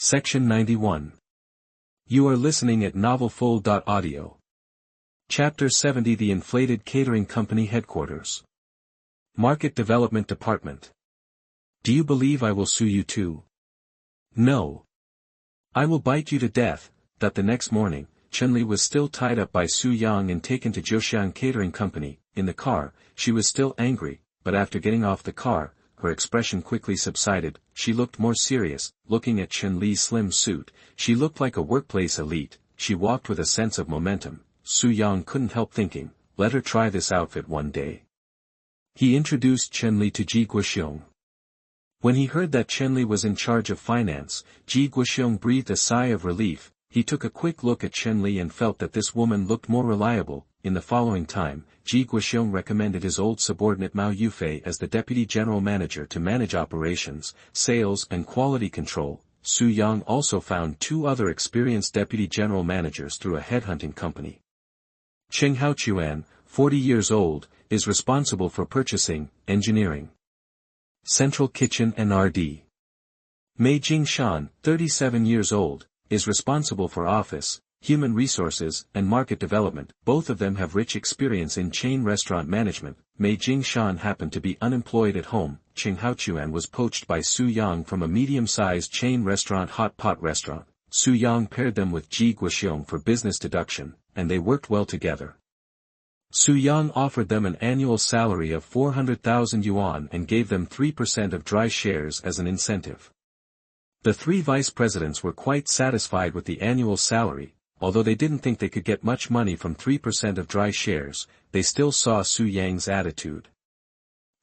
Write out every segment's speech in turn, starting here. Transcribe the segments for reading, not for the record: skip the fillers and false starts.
Section 91. You are listening at novelfull.audio. Chapter 70. The Inflated Catering Company Headquarters. Market Development Department. Do you believe I will sue you too? No. I will bite you to death. That the next morning, Chun-Li was still tied up by Su Yang and taken to Joseon Catering Company. In the car, she was still angry, but after getting off the car, her expression quickly subsided. She looked more serious. Looking at Chun-Li's slim suit, she looked like a workplace elite. She walked with a sense of momentum. Su Yang couldn't help thinking, let her try this outfit one day. He introduced Chun-Li to Ji Guoxiong. When he heard that Chun-Li was in charge of finance, Ji Guoxiong breathed a sigh of relief. He took a quick look at Chun-Li and felt that this woman looked more reliable. In the following time, Ji Guoxiong recommended his old subordinate Mao Yufei as the deputy general manager to manage operations, sales and quality control. Su Yang also found two other experienced deputy general managers through a headhunting company. Cheng Haochuan, 40 years old, is responsible for purchasing, engineering, central kitchen and R&D. Mei Jingshan, 37 years old, is responsible for office, human resources, and market development. Both of them have rich experience in chain restaurant management. Mei Jingshan happened to be unemployed at home. Cheng Haochuan was poached by Su Yang from a medium-sized chain restaurant hot pot restaurant. Su Yang paired them with Ji Guoxiong for business deduction, and they worked well together. Su Yang offered them an annual salary of 400,000 yuan and gave them 3% of dry shares as an incentive. The three vice presidents were quite satisfied with the annual salary. Although they didn't think they could get much money from 3% of dry shares, they still saw Su Yang's attitude.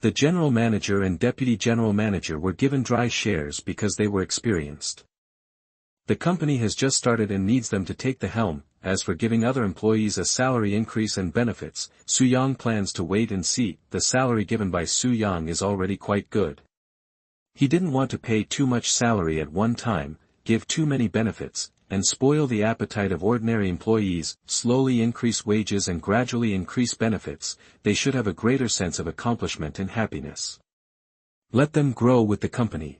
The general manager and deputy general manager were given dry shares because they were experienced. The company has just started and needs them to take the helm. As for giving other employees a salary increase and benefits, Su Yang plans to wait and see. The salary given by Su Yang is already quite good. He didn't want to pay too much salary at one time, give too many benefits, and spoil the appetite of ordinary employees. Slowly increase wages and gradually increase benefits. They should have a greater sense of accomplishment and happiness. Let them grow with the company.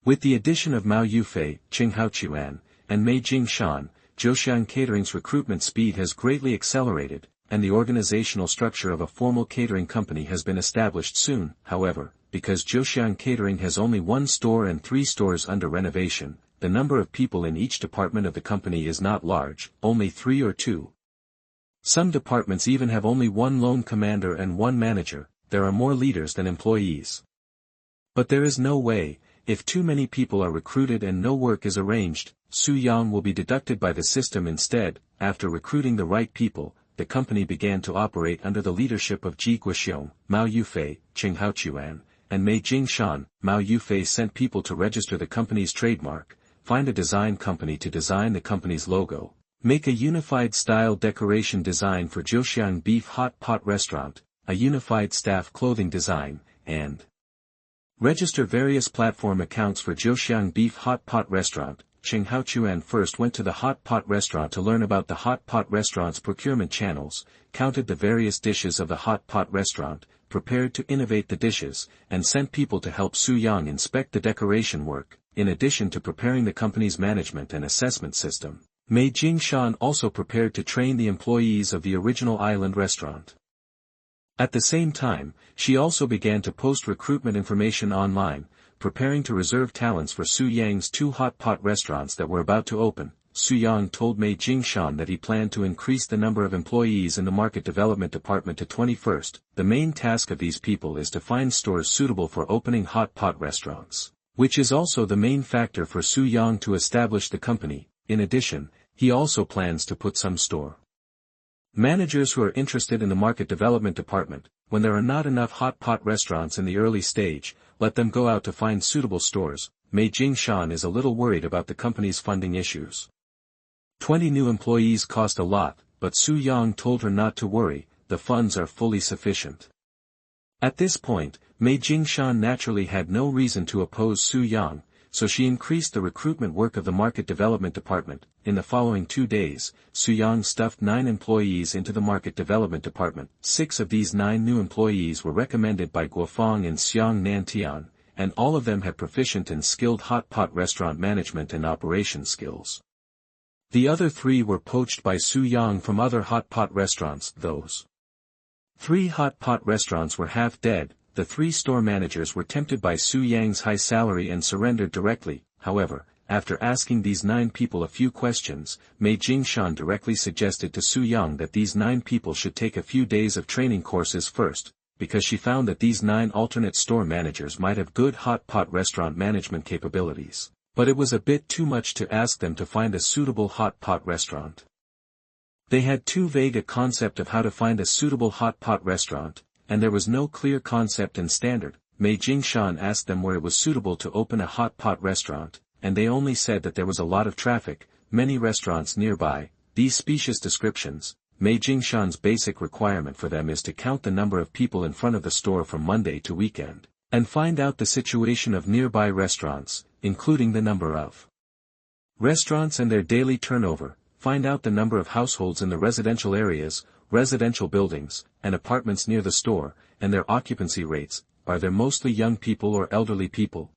With the addition of Mao Yufei, Cheng Haochuan, and Mei Jingshan, Joseon Catering's recruitment speed has greatly accelerated, and the organizational structure of a formal catering company has been established soon. However, because Joseon Catering has only one store and 3 stores under renovation, the number of people in each department of the company is not large, only 3 or 2. Some departments even have only one lone commander and one manager. There are more leaders than employees. But there is no way, if too many people are recruited and no work is arranged, Su Yang will be deducted by the system instead. After recruiting the right people, the company began to operate under the leadership of Ji Guoxiong, Mao Yufei, Cheng Haochuan, and Mei Jingshan. Mao Yufei sent people to register the company's trademark, find a design company to design the company's logo, make a unified style decoration design for Joseon Beef Hot Pot Restaurant, a unified staff clothing design, and register various platform accounts for Joseon Beef Hot Pot Restaurant. Cheng Haochuan first went to the hot pot restaurant to learn about the hot pot restaurant's procurement channels, counted the various dishes of the hot pot restaurant, prepared to innovate the dishes, and sent people to help Su Yang inspect the decoration work. In addition to preparing the company's management and assessment system, Mei Jingshan also prepared to train the employees of the original island restaurant. At the same time, she also began to post recruitment information online, preparing to reserve talents for Su Yang's 2 hot pot restaurants that were about to open. Su Yang told Mei Jingshan that he planned to increase the number of employees in the market development department to 21st. The main task of these people is to find stores suitable for opening hot pot restaurants, which is also the main factor for Su Yang to establish the company. In addition, he also plans to put some store managers who are interested in the market development department. When there are not enough hot pot restaurants in the early stage, let them go out to find suitable stores. Mei Jingshan is a little worried about the company's funding issues. 20 new employees cost a lot, but Su Yang told her not to worry, the funds are fully sufficient. At this point, Mei Jingshan naturally had no reason to oppose Su Yang, so she increased the recruitment work of the market development department. In the following 2 days, Su Yang stuffed 9 employees into the market development department. 6 of these 9 new employees were recommended by Guofeng and Xiang Nantian, and all of them had proficient and skilled hot pot restaurant management and operations skills. The other 3 were poached by Su Yang from other hot pot restaurants. Those 3 hot pot restaurants were half dead. The 3 store managers were tempted by Su Yang's high salary and surrendered directly. However, after asking these 9 people a few questions, Mei Jingshan directly suggested to Su Yang that these 9 people should take a few days of training courses first, because she found that these 9 alternate store managers might have good hot pot restaurant management capabilities, but it was a bit too much to ask them to find a suitable hot pot restaurant. They had too vague a concept of how to find a suitable hot pot restaurant, and there was no clear concept and standard. Mei Jingshan asked them where it was suitable to open a hot pot restaurant, and they only said that there was a lot of traffic, many restaurants nearby. These specious descriptions, Mei Jingshan's basic requirement for them is to count the number of people in front of the store from Monday to weekend, and find out the situation of nearby restaurants, including the number of restaurants and their daily turnover, find out the number of households in the residential areas, residential buildings, and apartments near the store, and their occupancy rates. Are there mostly young people or elderly people?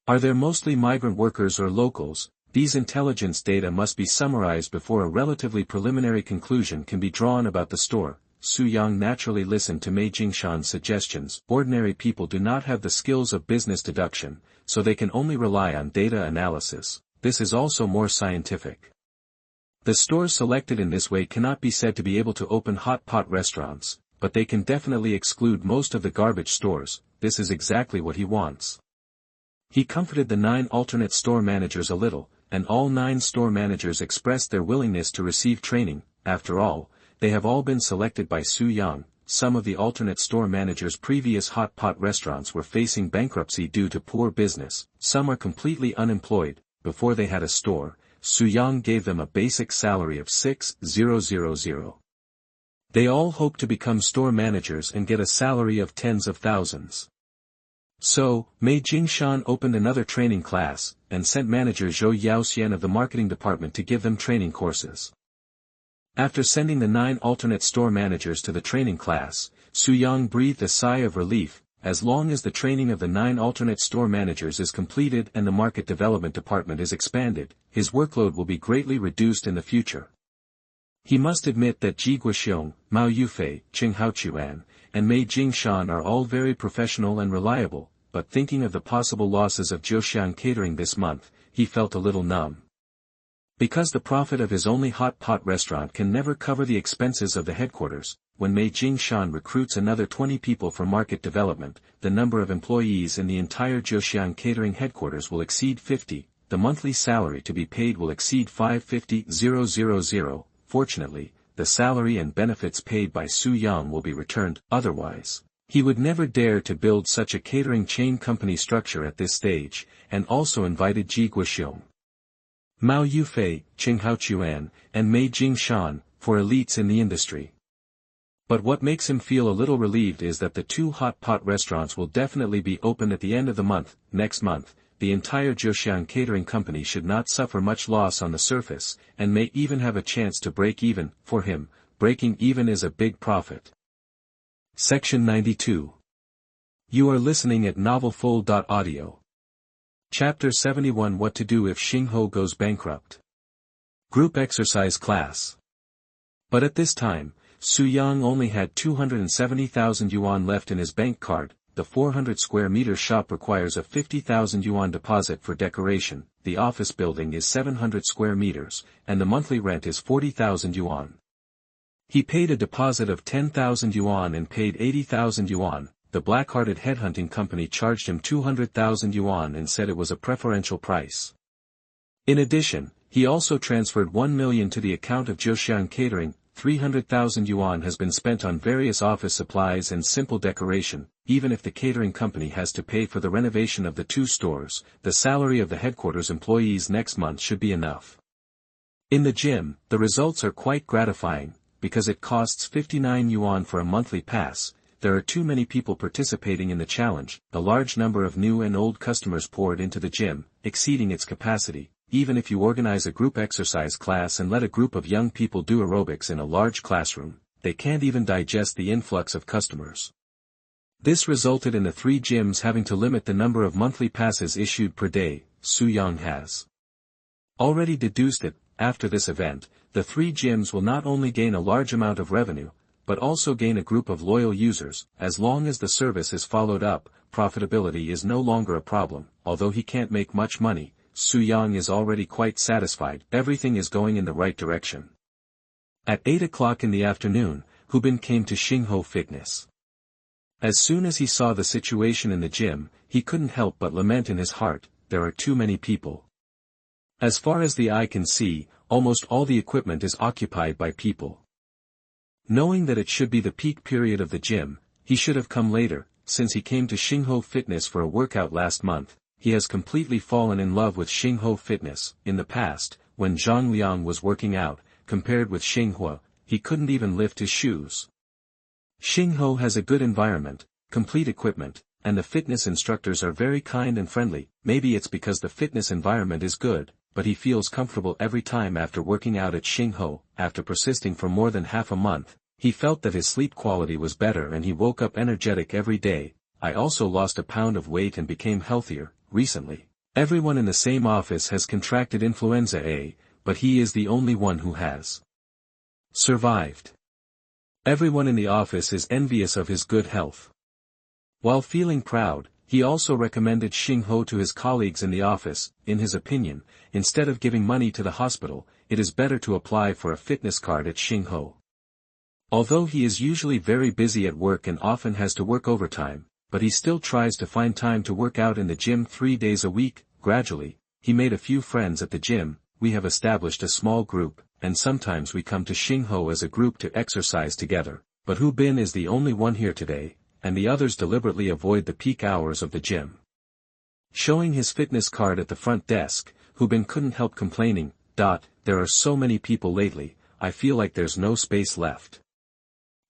Are there mostly migrant workers or locals? These intelligence data must be summarized before a relatively preliminary conclusion can be drawn about the store. Su Yang naturally listened to Mei Jingshan's suggestions. Ordinary people do not have the skills of business deduction, so they can only rely on data analysis. This is also more scientific. The stores selected in this way cannot be said to be able to open hot pot restaurants, but they can definitely exclude most of the garbage stores. This is exactly what he wants. He comforted the 9 alternate store managers a little, and all 9 store managers expressed their willingness to receive training. After all, they have all been selected by Su Yang. Some of the alternate store managers' previous hot pot restaurants were facing bankruptcy due to poor business. Some are completely unemployed. Before they had a store, Su Yang gave them a basic salary of 6,000. They all hope to become store managers and get a salary of tens of thousands. So, Mei Jingshan opened another training class, and sent manager Zhou Yaoxian of the marketing department to give them training courses. After sending the 9 alternate store managers to the training class, Su Yang breathed a sigh of relief. As long as the training of the 9 alternate store managers is completed and the market development department is expanded, his workload will be greatly reduced in the future. He must admit that Ji Guoxiong, Mao Yufei, Qing Haochuan, and Mei Jingshan are all very professional and reliable, but thinking of the possible losses of Jiuxiang Catering this month, he felt a little numb. Because the profit of his only hot pot restaurant can never cover the expenses of the headquarters, when Mei Jingshan recruits another 20 people for market development, the number of employees in the entire Jiuxiang Catering headquarters will exceed 50, the monthly salary to be paid will exceed 550,000. Fortunately, the salary and benefits paid by Su Yang will be returned. Otherwise, he would never dare to build such a catering chain company structure at this stage, and also invited Ji Guoxiong, Mao Yufei, Qing Haochuan, and Mei Jingshan, for elites in the industry. But what makes him feel a little relieved is that the 2 hot pot restaurants will definitely be open at the end of the month. Next month, the entire Jiuxiang Catering Company should not suffer much loss on the surface, and may even have a chance to break even. For him, breaking even is a big profit. Section 92. You are listening at novelfull.audio. Chapter 71 What to do if Xingho goes bankrupt. Group exercise class. But at this time, Su Yang only had 270,000 yuan left in his bank card. The 400 square meter shop requires a 50,000 yuan deposit for decoration, the office building is 700 square meters, and the monthly rent is 40,000 yuan. He paid a deposit of 10,000 yuan and paid 80,000 yuan. The black-hearted headhunting company charged him 200,000 yuan and said it was a preferential price. In addition, he also transferred 1 million to the account of Jiuxiang Catering. 300,000 yuan has been spent on various office supplies and simple decoration. Even if the catering company has to pay for the renovation of the 2 stores, the salary of the headquarters employees next month should be enough. In the gym, the results are quite gratifying, because it costs 59 yuan for a monthly pass. There are too many people participating in the challenge. A large number of new and old customers poured into the gym, exceeding its capacity. Even if you organize a group exercise class and let a group of young people do aerobics in a large classroom, they can't even digest the influx of customers. This resulted in the 3 gyms having to limit the number of monthly passes issued per day. Su-young has already deduced that, after this event, the 3 gyms will not only gain a large amount of revenue, but also gain a group of loyal users. As long as the service is followed up, profitability is no longer a problem. Although he can't make much money, Su-young is already quite satisfied. Everything is going in the right direction. At 8 o'clock in the afternoon, Hubin came to Xingho Fitness. As soon as he saw the situation in the gym, he couldn't help but lament in his heart, there are too many people. As far as the eye can see, almost all the equipment is occupied by people. Knowing that it should be the peak period of the gym, he should have come later. Since he came to Xingho Fitness for a workout last month, he has completely fallen in love with Xingho Fitness. In the past, when Zhang Liang was working out, compared with Xinghua, he couldn't even lift his shoes. Xingho has a good environment, complete equipment, and the fitness instructors are very kind and friendly. Maybe it's because the fitness environment is good, but he feels comfortable every time after working out at Xingho. After persisting for more than half a month, he felt that his sleep quality was better and he woke up energetic every day. I also lost a pound of weight and became healthier. Recently, everyone in the same office has contracted influenza A, but he is the only one who has survived. Everyone in the office is envious of his good health. While feeling proud, he also recommended Xingho to his colleagues in the office. In his opinion, instead of giving money to the hospital, it is better to apply for a fitness card at Xingho. Although he is usually very busy at work and often has to work overtime, but he still tries to find time to work out in the gym 3 days a week. Gradually, he made a few friends at the gym. We have established a small group, and sometimes we come to Xingho as a group to exercise together, but Hu Bin is the only one here today, and the others deliberately avoid the peak hours of the gym. Showing his fitness card at the front desk, Hu Bin couldn't help complaining, "There are so many people lately, I feel like there's no space left."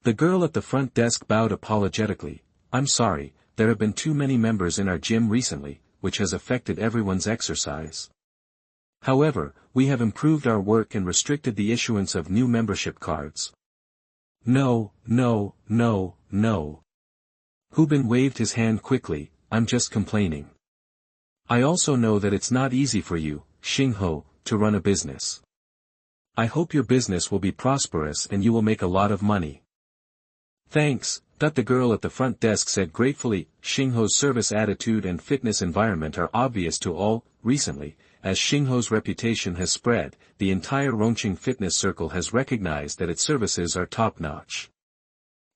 The girl at the front desk bowed apologetically, "I'm sorry, there have been too many members in our gym recently, which has affected everyone's exercise. However, we have improved our work and restricted the issuance of new membership cards." No. Hu Bin waved his hand quickly, "I'm just complaining. I also know that it's not easy for you, Xingho, to run a business. I hope your business will be prosperous and you will make a lot of money." "Thanks," the girl at the front desk said gratefully. Xingho's service attitude and fitness environment are obvious to all. Recently, as Xingho's reputation has spread, the entire Rongqing fitness circle has recognized that its services are top-notch.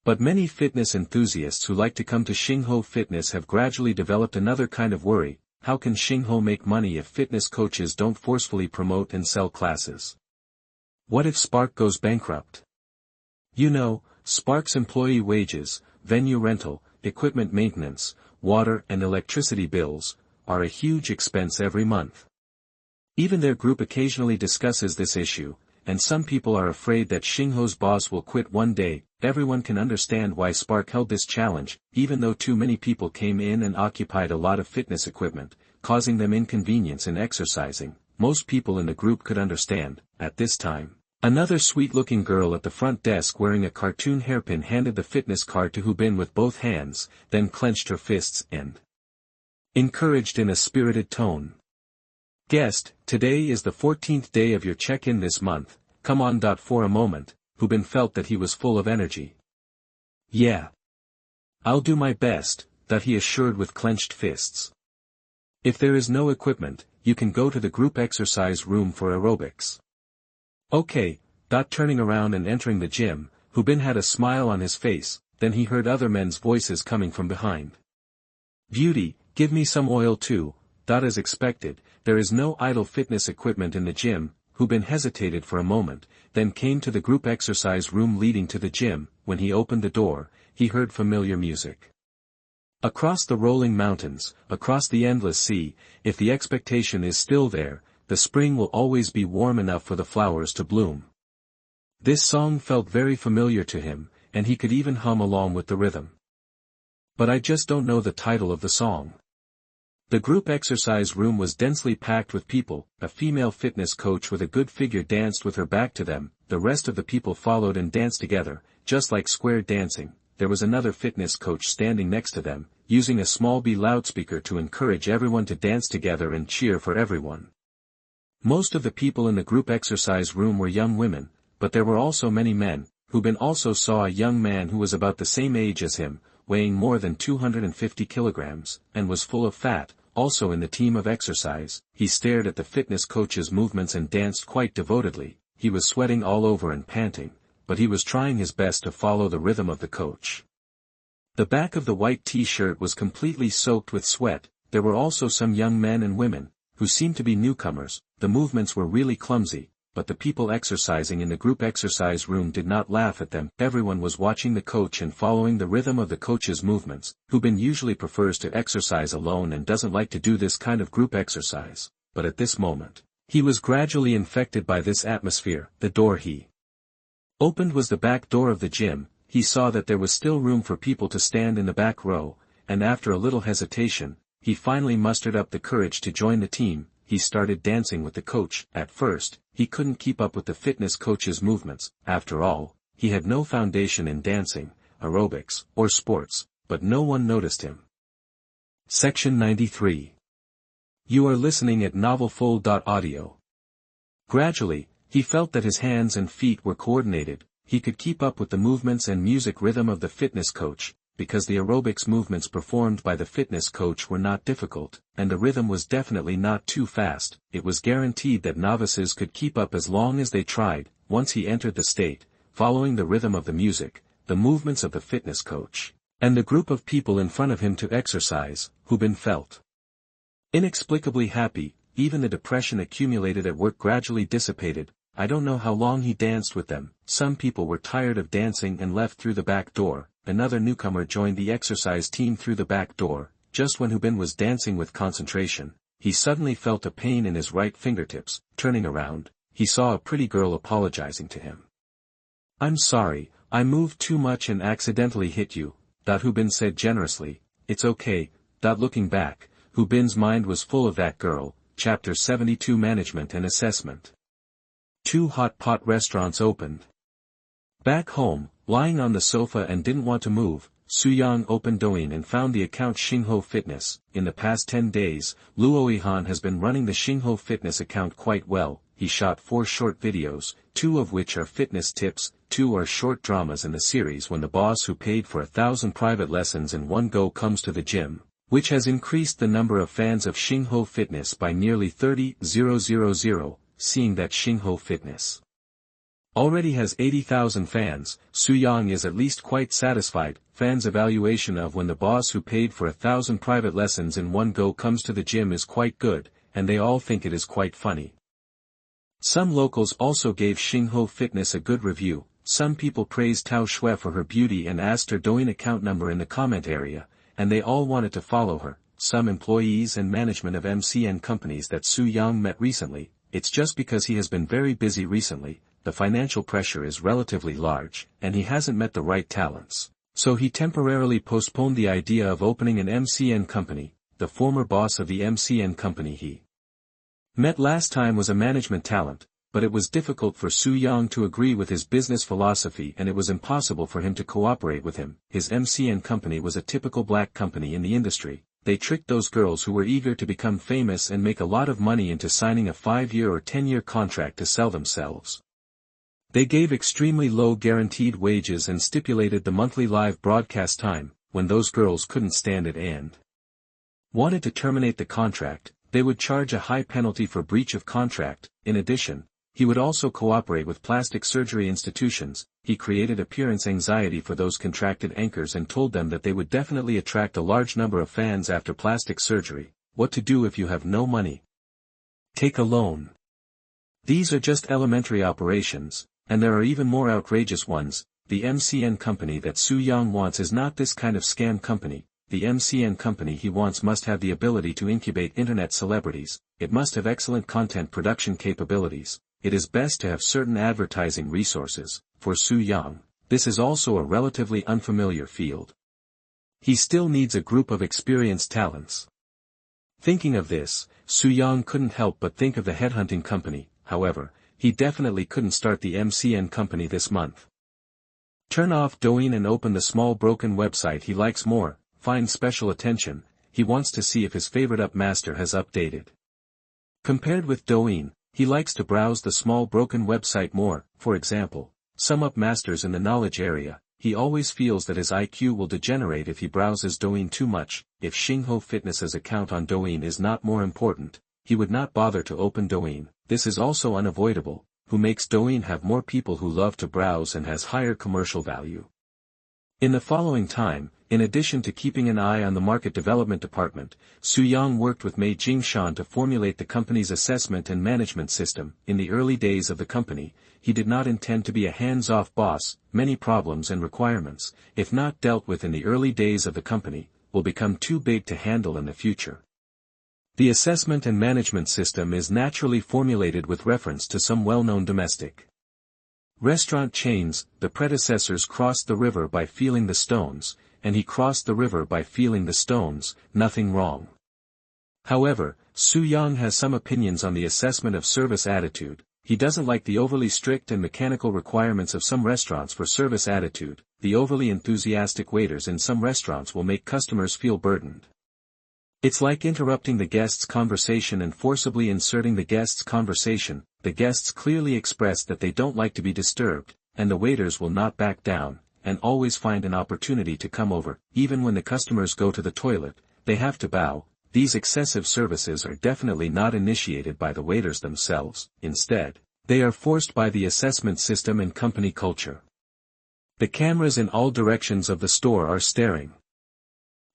But many fitness enthusiasts who like to come to Xingho Fitness have gradually developed another kind of worry: how can Xingho make money if fitness coaches don't forcefully promote and sell classes? What if Spark goes bankrupt? You know, Spark's employee wages, venue rental, equipment maintenance, water and electricity bills, are a huge expense every month. Even their group occasionally discusses this issue, and some people are afraid that Xingho's boss will quit one day. Everyone can understand why Spark held this challenge, even though too many people came in and occupied a lot of fitness equipment, causing them inconvenience in exercising. Most people in the group could understand. At this time, another sweet-looking girl at the front desk wearing a cartoon hairpin handed the fitness card to Hu Bin with both hands, then clenched her fists and encouraged in a spirited tone, "Guest, today is the 14th day of your check-in this month, come on." For a moment, Hu Bin felt that he was full of energy. "Yeah. I'll do my best," he assured with clenched fists. "If there is no equipment, you can go to the group exercise room for aerobics." "Okay." Turning around and entering the gym, Hu Bin had a smile on his face. Then he heard other men's voices coming from behind. "Beauty, give me some oil too." As expected, there is no idle fitness equipment in the gym. Hu Bin hesitated for a moment, then came to the group exercise room leading to the gym. When he opened the door, he heard familiar music. Across the rolling mountains, across the endless sea, if the expectation is still there, the spring will always be warm enough for the flowers to bloom. This song felt very familiar to him, and he could even hum along with the rhythm. But I just don't know the title of the song. The group exercise room was densely packed with people. A female fitness coach with a good figure danced with her back to them. The rest of the people followed and danced together, just like square dancing. there was another fitness coach standing next to them, using a small B loudspeaker to encourage everyone to dance together and cheer for everyone. Most of the people in the group exercise room were young women, but there were also many men, who also saw a young man who was about the same age as him, weighing more than 250 kilograms, and was full of fat, also in the team of exercise. He stared at the fitness coach's movements and danced quite devotedly. He was sweating all over and panting, but he was trying his best to follow the rhythm of the coach. The back of the white t-shirt was completely soaked with sweat. There were also some young men and women, who seemed to be newcomers. The movements were really clumsy, but the people exercising in the group exercise room did not laugh at them. Everyone was watching the coach and following the rhythm of the coach's movements. Hubin usually prefers to exercise alone and doesn't like to do this kind of group exercise, but at this moment, he was gradually infected by this atmosphere. The door he opened was the back door of the gym. He saw that there was still room for people to stand in the back row, and after a little hesitation, he finally mustered up the courage to join the team. He started dancing with the coach. At first, he couldn't keep up with the fitness coach's movements. After all, he had no foundation in dancing, aerobics, or sports, but no one noticed him. Section 93. You are listening at novelfull.audio. Gradually, he felt that his hands and feet were coordinated. He could keep up with the movements and music rhythm of the fitness coach, because the aerobics movements performed by the fitness coach were not difficult, and the rhythm was definitely not too fast. It was guaranteed that novices could keep up as long as they tried. Once he entered the state, following the rhythm of the music, the movements of the fitness coach, and the group of people in front of him to exercise, Hubin felt inexplicably happy. Even the depression accumulated at work gradually dissipated. I don't know how long he danced with them. Some people were tired of dancing and left through the back door. Another newcomer joined the exercise team through the back door. Just when Hubin was dancing with concentration, he suddenly felt a pain in his right fingertips. Turning around, he saw a pretty girl apologizing to him. "I'm sorry, I moved too much and accidentally hit you," Hubin said generously. "It's okay." Looking back, Hubin's mind was full of that girl. Chapter 72 Management and Assessment. 2 hot pot restaurants opened. Back home, lying on the sofa and didn't want to move, Su-young opened Douyin and found the account Xingho Fitness. In the past 10 days, Luo Yihan has been running the Xingho Fitness account quite well. He shot 4 short videos, 2 of which are fitness tips, 2 are short dramas in the series When the Boss Who Paid for 1,000 Private Lessons in One Go Comes to the Gym, which has increased the number of fans of Xingho Fitness by nearly 30,000, seeing that Xingho Fitness already has 80,000 fans. Su-young is at least quite satisfied. Fans' evaluation of When the Boss Who Paid for 1,000 Private Lessons in One Go Comes to the Gym is quite good, and they all think it is quite funny. Some locals also gave Xingho Fitness a good review. Some people praised Tao Shui for her beauty and asked her Douyin account number in the comment area, and they all wanted to follow her. Some employees and management of MCN companies that Su-young met recently, it's just because he has been very busy recently, the financial pressure is relatively large, and he hasn't met the right talents. So he temporarily postponed the idea of opening an MCN company. The former boss of the MCN company he met last time was a management talent, but it was difficult for Su-young to agree with his business philosophy and it was impossible for him to cooperate with him. His MCN company was a typical black company in the industry. They tricked those girls who were eager to become famous and make a lot of money into signing a 5-year or 10-year contract to sell themselves. They gave extremely low guaranteed wages and stipulated the monthly live broadcast time. When those girls couldn't stand it and wanted to terminate the contract, they would charge a high penalty for breach of contract. In addition, he would also cooperate with plastic surgery institutions. He created appearance anxiety for those contracted anchors and told them that they would definitely attract a large number of fans after plastic surgery. What to do if you have no money? Take a loan. These are just elementary operations, and there are even more outrageous ones. The MCN company that Su-young wants is not this kind of scam company. The MCN company he wants must have the ability to incubate internet celebrities. It must have excellent content production capabilities. It is best to have certain advertising resources. For Su-young, this is also a relatively unfamiliar field. He still needs a group of experienced talents. Thinking of this, Su-young couldn't help but think of the headhunting company. However, he definitely couldn't start the MCN company this month. Turn off Douyin and open the small broken website he likes more, find special attention, he wants to see if his favorite up master has updated. Compared with Douyin, he likes to browse the small broken website more, for example, some up masters in the knowledge area, he always feels that his IQ will degenerate if he browses Douyin too much, if Xingho Fitness's account on Douyin is not more important, he would not bother to open Douyin, this is also unavoidable, who makes Douyin have more people who love to browse and has higher commercial value. In the following time, in addition to keeping an eye on the market development department, Su Yang worked with Mei Jingshan to formulate the company's assessment and management system. In the early days of the company, he did not intend to be a hands-off boss. Many problems and requirements, if not dealt with in the early days of the company, will become too big to handle in the future. The assessment and management system is naturally formulated with reference to some well-known domestic restaurant chains. The predecessors crossed the river by feeling the stones, and he crossed the river by feeling the stones, nothing wrong. However, Su Yang has some opinions on the assessment of service attitude. He doesn't like the overly strict and mechanical requirements of some restaurants for service attitude. The overly enthusiastic waiters in some restaurants will make customers feel burdened. It's like interrupting the guest's conversation and forcibly inserting the guest's conversation. The guests clearly express that they don't like to be disturbed, and the waiters will not back down, and always find an opportunity to come over. Even when the customers go to the toilet, they have to bow. These excessive services are definitely not initiated by the waiters themselves, instead, they are forced by the assessment system and company culture. The cameras in all directions of the store are staring.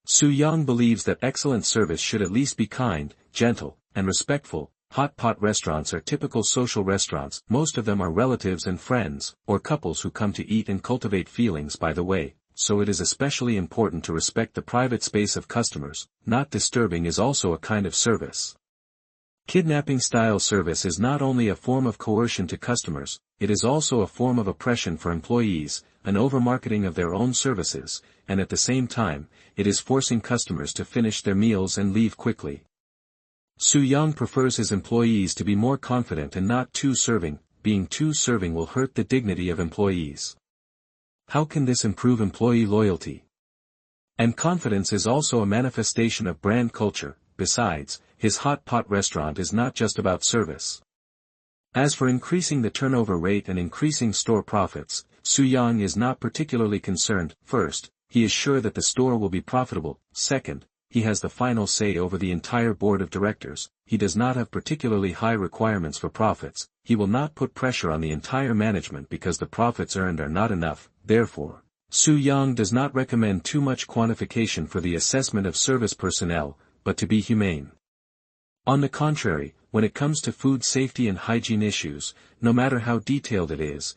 Su Yang believes that excellent service should at least be kind, gentle, and respectful. Hot pot restaurants are typical social restaurants. Most of them are relatives and friends, or couples who come to eat and cultivate feelings by the way, so it is especially important to respect the private space of customers. Not disturbing is also a kind of service. Kidnapping-style service is not only a form of coercion to customers, it is also a form of oppression for employees, an over-marketing of their own services, and at the same time, it is forcing customers to finish their meals and leave quickly. Su Yang prefers his employees to be more confident and not too serving. Being too serving will hurt the dignity of employees. How can this improve employee loyalty? And confidence is also a manifestation of brand culture. Besides, his hot pot restaurant is not just about service. As for increasing the turnover rate and increasing store profits, Su Yang is not particularly concerned. First, he is sure that the store will be profitable. Second, he has the final say over the entire board of directors. He does not have particularly high requirements for profits. He will not put pressure on the entire management because the profits earned are not enough. Therefore, Su Yang does not recommend too much quantification for the assessment of service personnel, but to be humane. On the contrary, when it comes to food safety and hygiene issues, no matter how detailed it is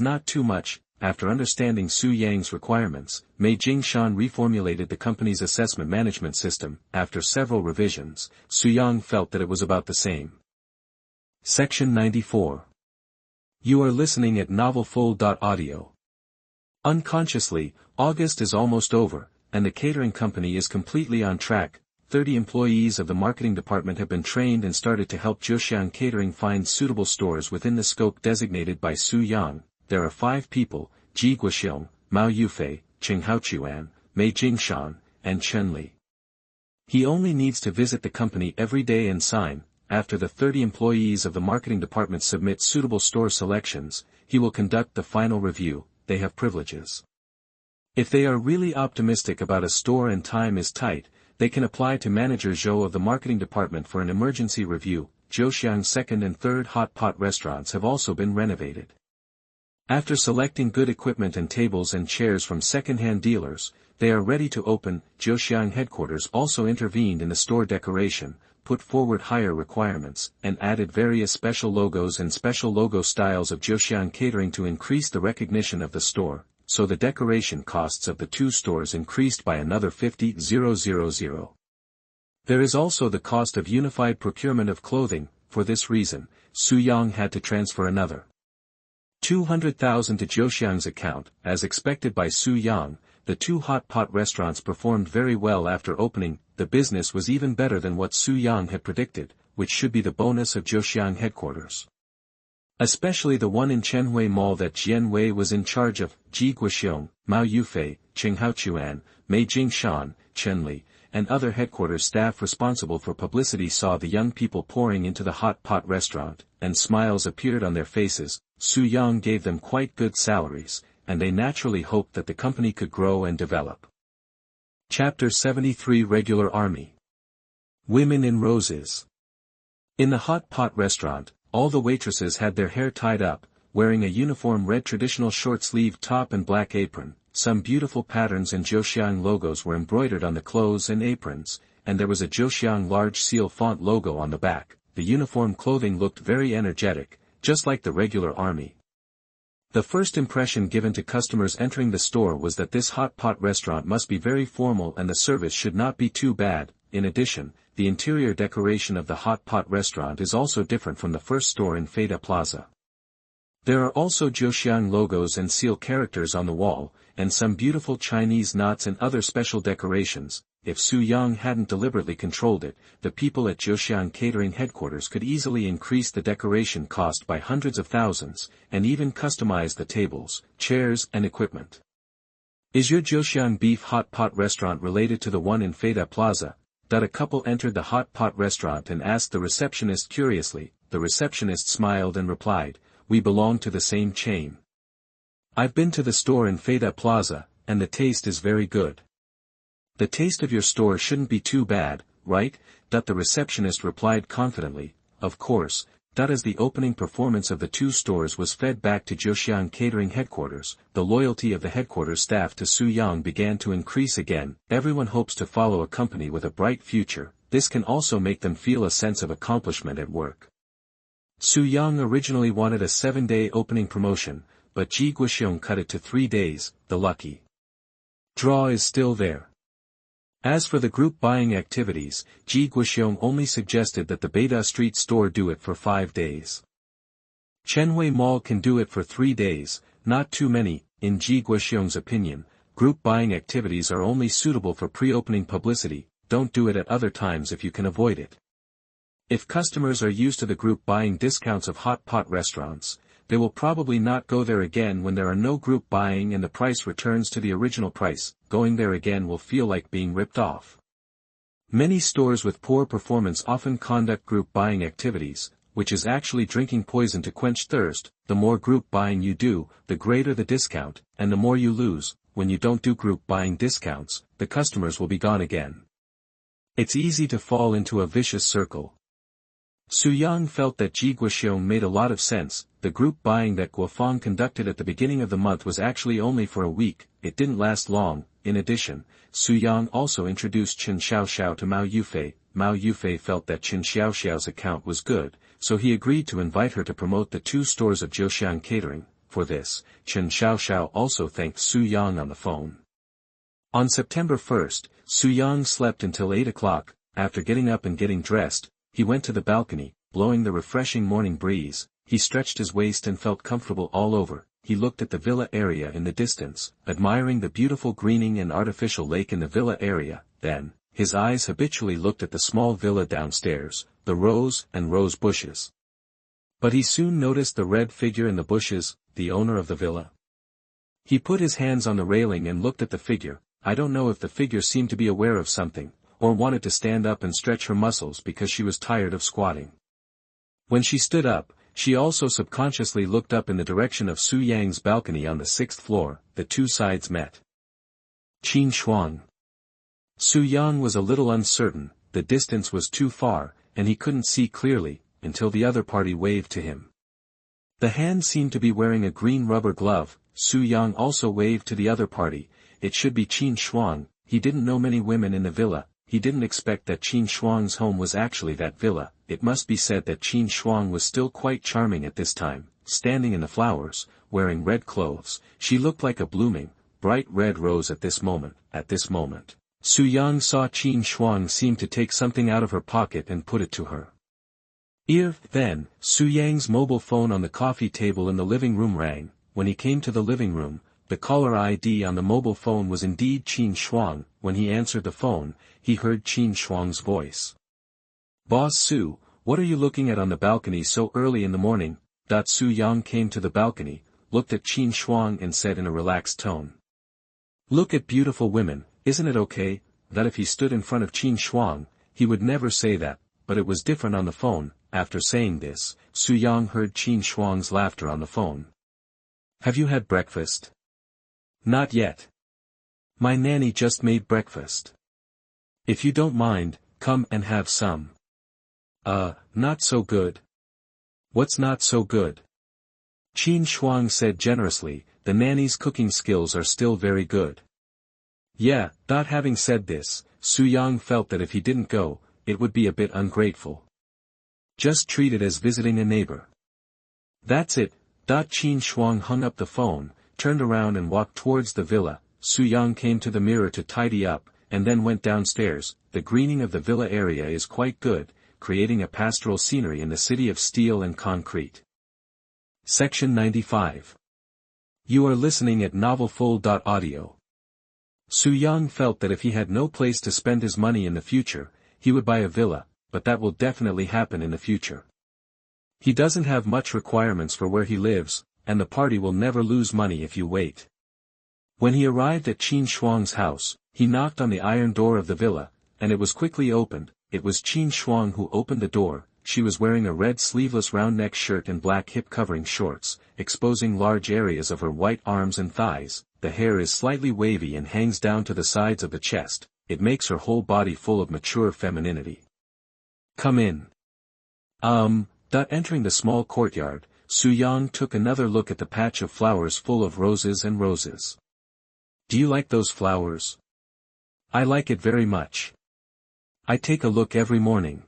not too much. After understanding Su Yang's requirements, Mei Jingshan reformulated the company's assessment management system. After several revisions, Su Yang felt that it was about the same. Section 94. You are listening at novelfull.audio. Unconsciously, August is almost over, and the catering company is completely on track. 30 employees of the marketing department have been trained and started to help Zhoxiang Catering find suitable stores within the scope designated by Su Yang. There are 5 people, Ji Guoxiong, Mao Yufei, Cheng Haochuan, Mei Jingshan, and Chen Li. He only needs to visit the company every day and sign. After the 30 employees of the marketing department submit suitable store selections, he will conduct the final review. They have privileges. If they are really optimistic about a store and time is tight, they can apply to Manager Zhou of the marketing department for an emergency review. Zhoxiang's second and third hot pot restaurants have also been renovated. After selecting good equipment and tables and chairs from second-hand dealers, they are ready to open. Zhoxiang headquarters also intervened in the store decoration, put forward higher requirements, and added various special logos and special logo styles of Zhoxiang Catering to increase the recognition of the store, so the decoration costs of the 2 stores increased by another 50,000. There is also the cost of unified procurement of clothing. For this reason, Su Yang had to transfer another 200,000 to Zhoxiang's account. As expected by Su Yang, the 2 hot pot restaurants performed very well after opening. The business was even better than what Su Yang had predicted, which should be the bonus of Zhoxiang headquarters. Especially the one in Chenhui Mall that Jian Wei was in charge of. Ji Guoxiong, Mao Yufei, Qing Haochuan, Mei Jingshan, Chen Li, and other headquarters staff responsible for publicity saw the young people pouring into the hot pot restaurant, and smiles appeared on their faces. Su Yang gave them quite good salaries, and they naturally hoped that the company could grow and develop. Chapter 73 Regular Army. Women in Roses. In the hot pot restaurant, all the waitresses had their hair tied up, wearing a uniform red traditional short-sleeved top and black apron. Some beautiful patterns and Zhoushiang logos were embroidered on the clothes and aprons, and there was a Zhoushiang large seal font logo on the back. The uniform clothing looked very energetic, just like the regular army. The first impression given to customers entering the store was that this hot pot restaurant must be very formal and the service should not be too bad. In addition, the interior decoration of the hot pot restaurant is also different from the first store in Feda Plaza. There are also Zhoushiang logos and seal characters on the wall, and some beautiful Chinese knots and other special decorations. If Su Yang hadn't deliberately controlled it, the people at Zhoushiang Catering Headquarters could easily increase the decoration cost by hundreds of thousands, and even customize the tables, chairs and equipment. Is your Zhoushiang beef hot pot restaurant related to the one in Feda Plaza? A couple entered the hot pot restaurant and asked the receptionist curiously. The receptionist smiled and replied, "We belong to the same chain. I've been to the store in Feda Plaza, and the taste is very good." "The taste of your store shouldn't be too bad, right?" The receptionist replied confidently, "Of course." As the opening performance of the two stores was fed back to Zhoushiang Catering Headquarters, the loyalty of the headquarters staff to Su Yang began to increase again. Everyone hopes to follow a company with a bright future. This can also make them feel a sense of accomplishment at work. Su Yang originally wanted a 7-day opening promotion, but Ji Guoxiong cut it to 3 days. The lucky draw is still there. As for the group buying activities, Ji Guoxiong only suggested that the Beida Street store do it for 5 days. Chenhui Mall can do it for 3 days, not too many. In Ji Guoxiong's opinion, group buying activities are only suitable for pre-opening publicity. Don't do it at other times if you can avoid it. If customers are used to the group buying discounts of hot pot restaurants, they will probably not go there again when there are no group buying and the price returns to the original price. Going there again will feel like being ripped off. Many stores with poor performance often conduct group buying activities, which is actually drinking poison to quench thirst. The more group buying you do, the greater the discount, and the more you lose. When you don't do group buying discounts, the customers will be gone again. It's easy to fall into a vicious circle. Su Yang felt that Ji Guoxiong made a lot of sense. The group buying that Guofeng conducted at the beginning of the month was actually only for a week. It didn't last long. In addition, Su Yang also introduced Chen Xiaoxiao to Mao Yufei. Mao Yufei felt that Chen Xiaoxiao's account was good, so he agreed to invite her to promote the 2 stores of Zhoushiang Catering. For this, Chen Xiaoxiao also thanked Su Yang on the phone. On September 1st, Su Yang slept until 8 o'clock. After getting up and getting dressed, he went to the balcony, blowing the refreshing morning breeze. He stretched his waist and felt comfortable all over. He looked at the villa area in the distance, admiring the beautiful greening and artificial lake in the villa area. Then, his eyes habitually looked at the small villa downstairs, the rose and rose bushes. But he soon noticed the red figure in the bushes, the owner of the villa. He put his hands on the railing and looked at the figure. I don't know if the figure seemed to be aware of something, or wanted to stand up and stretch her muscles because she was tired of squatting. When she stood up, she also subconsciously looked up in the direction of Su Yang's balcony on the 6th floor. The two sides met. Qin Shuang. Su Yang was a little uncertain. The distance was too far, and he couldn't see clearly, until the other party waved to him. The hand seemed to be wearing a green rubber glove. Su Yang also waved to the other party. It should be Qin Shuang. He didn't know many women in the villa. He didn't expect that Qin Shuang's home was actually that villa. It must be said that Qin Shuang was still quite charming at this time, standing in the flowers, wearing red clothes. She looked like a blooming, bright red rose at this moment. Su Yang saw Qin Shuang seem to take something out of her pocket and put it to her ear. Then, Su Yang's mobile phone on the coffee table in the living room rang. When he came to the living room, the caller ID on the mobile phone was indeed Qin Shuang. When he answered the phone, he heard Qin Shuang's voice. "Boss Su, what are you looking at on the balcony so early in the morning?" Su Yang came to the balcony, looked at Qin Shuang and said in a relaxed tone. Look at beautiful women, isn't it okay? That if he stood in front of Qin Shuang, he would never say that, but it was different on the phone. After saying this, Su Yang heard Qin Shuang's laughter on the phone. Have you had breakfast? Not yet. My nanny just made breakfast. If you don't mind, come and have some. Not so good. What's not so good? Qin Shuang said generously, the nanny's cooking skills are still very good. Yeah, having said this, Su Yang felt that if he didn't go, it would be a bit ungrateful. Just treat it as visiting a neighbor. That's it. Qin Shuang hung up the phone, turned around and walked towards the villa. Su Yang came to the mirror to tidy up, and then went downstairs. The greening of the villa area is quite good, creating a pastoral scenery in the city of steel and concrete. Section 95. You are listening at novelfull.audio. Su Yang felt that if he had no place to spend his money in the future, he would buy a villa, but that will definitely happen in the future. He doesn't have much requirements for where he lives, and the party will never lose money if you wait. When he arrived at Qin Shuang's house, he knocked on the iron door of the villa, and it was quickly opened. It was Qin Shuang who opened the door. She was wearing a red sleeveless round-neck shirt and black hip-covering shorts, exposing large areas of her white arms and thighs. The hair is slightly wavy and hangs down to the sides of the chest. It makes her whole body full of mature femininity. Come in. Entering the small courtyard, Su Yang took another look at the patch of flowers full of roses and roses. Do you like those flowers? I like it very much. I take a look every morning.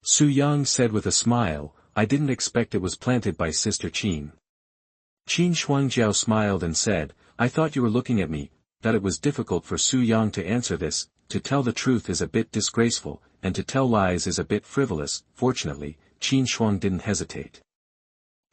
Su Yang said with a smile, I didn't expect it was planted by Sister Qin. Qin Shuangjiao smiled and said, I thought you were looking at me. That it was difficult for Su Yang to answer this. To tell the truth is a bit disgraceful, and to tell lies is a bit frivolous. Fortunately, Qin Shuang didn't hesitate.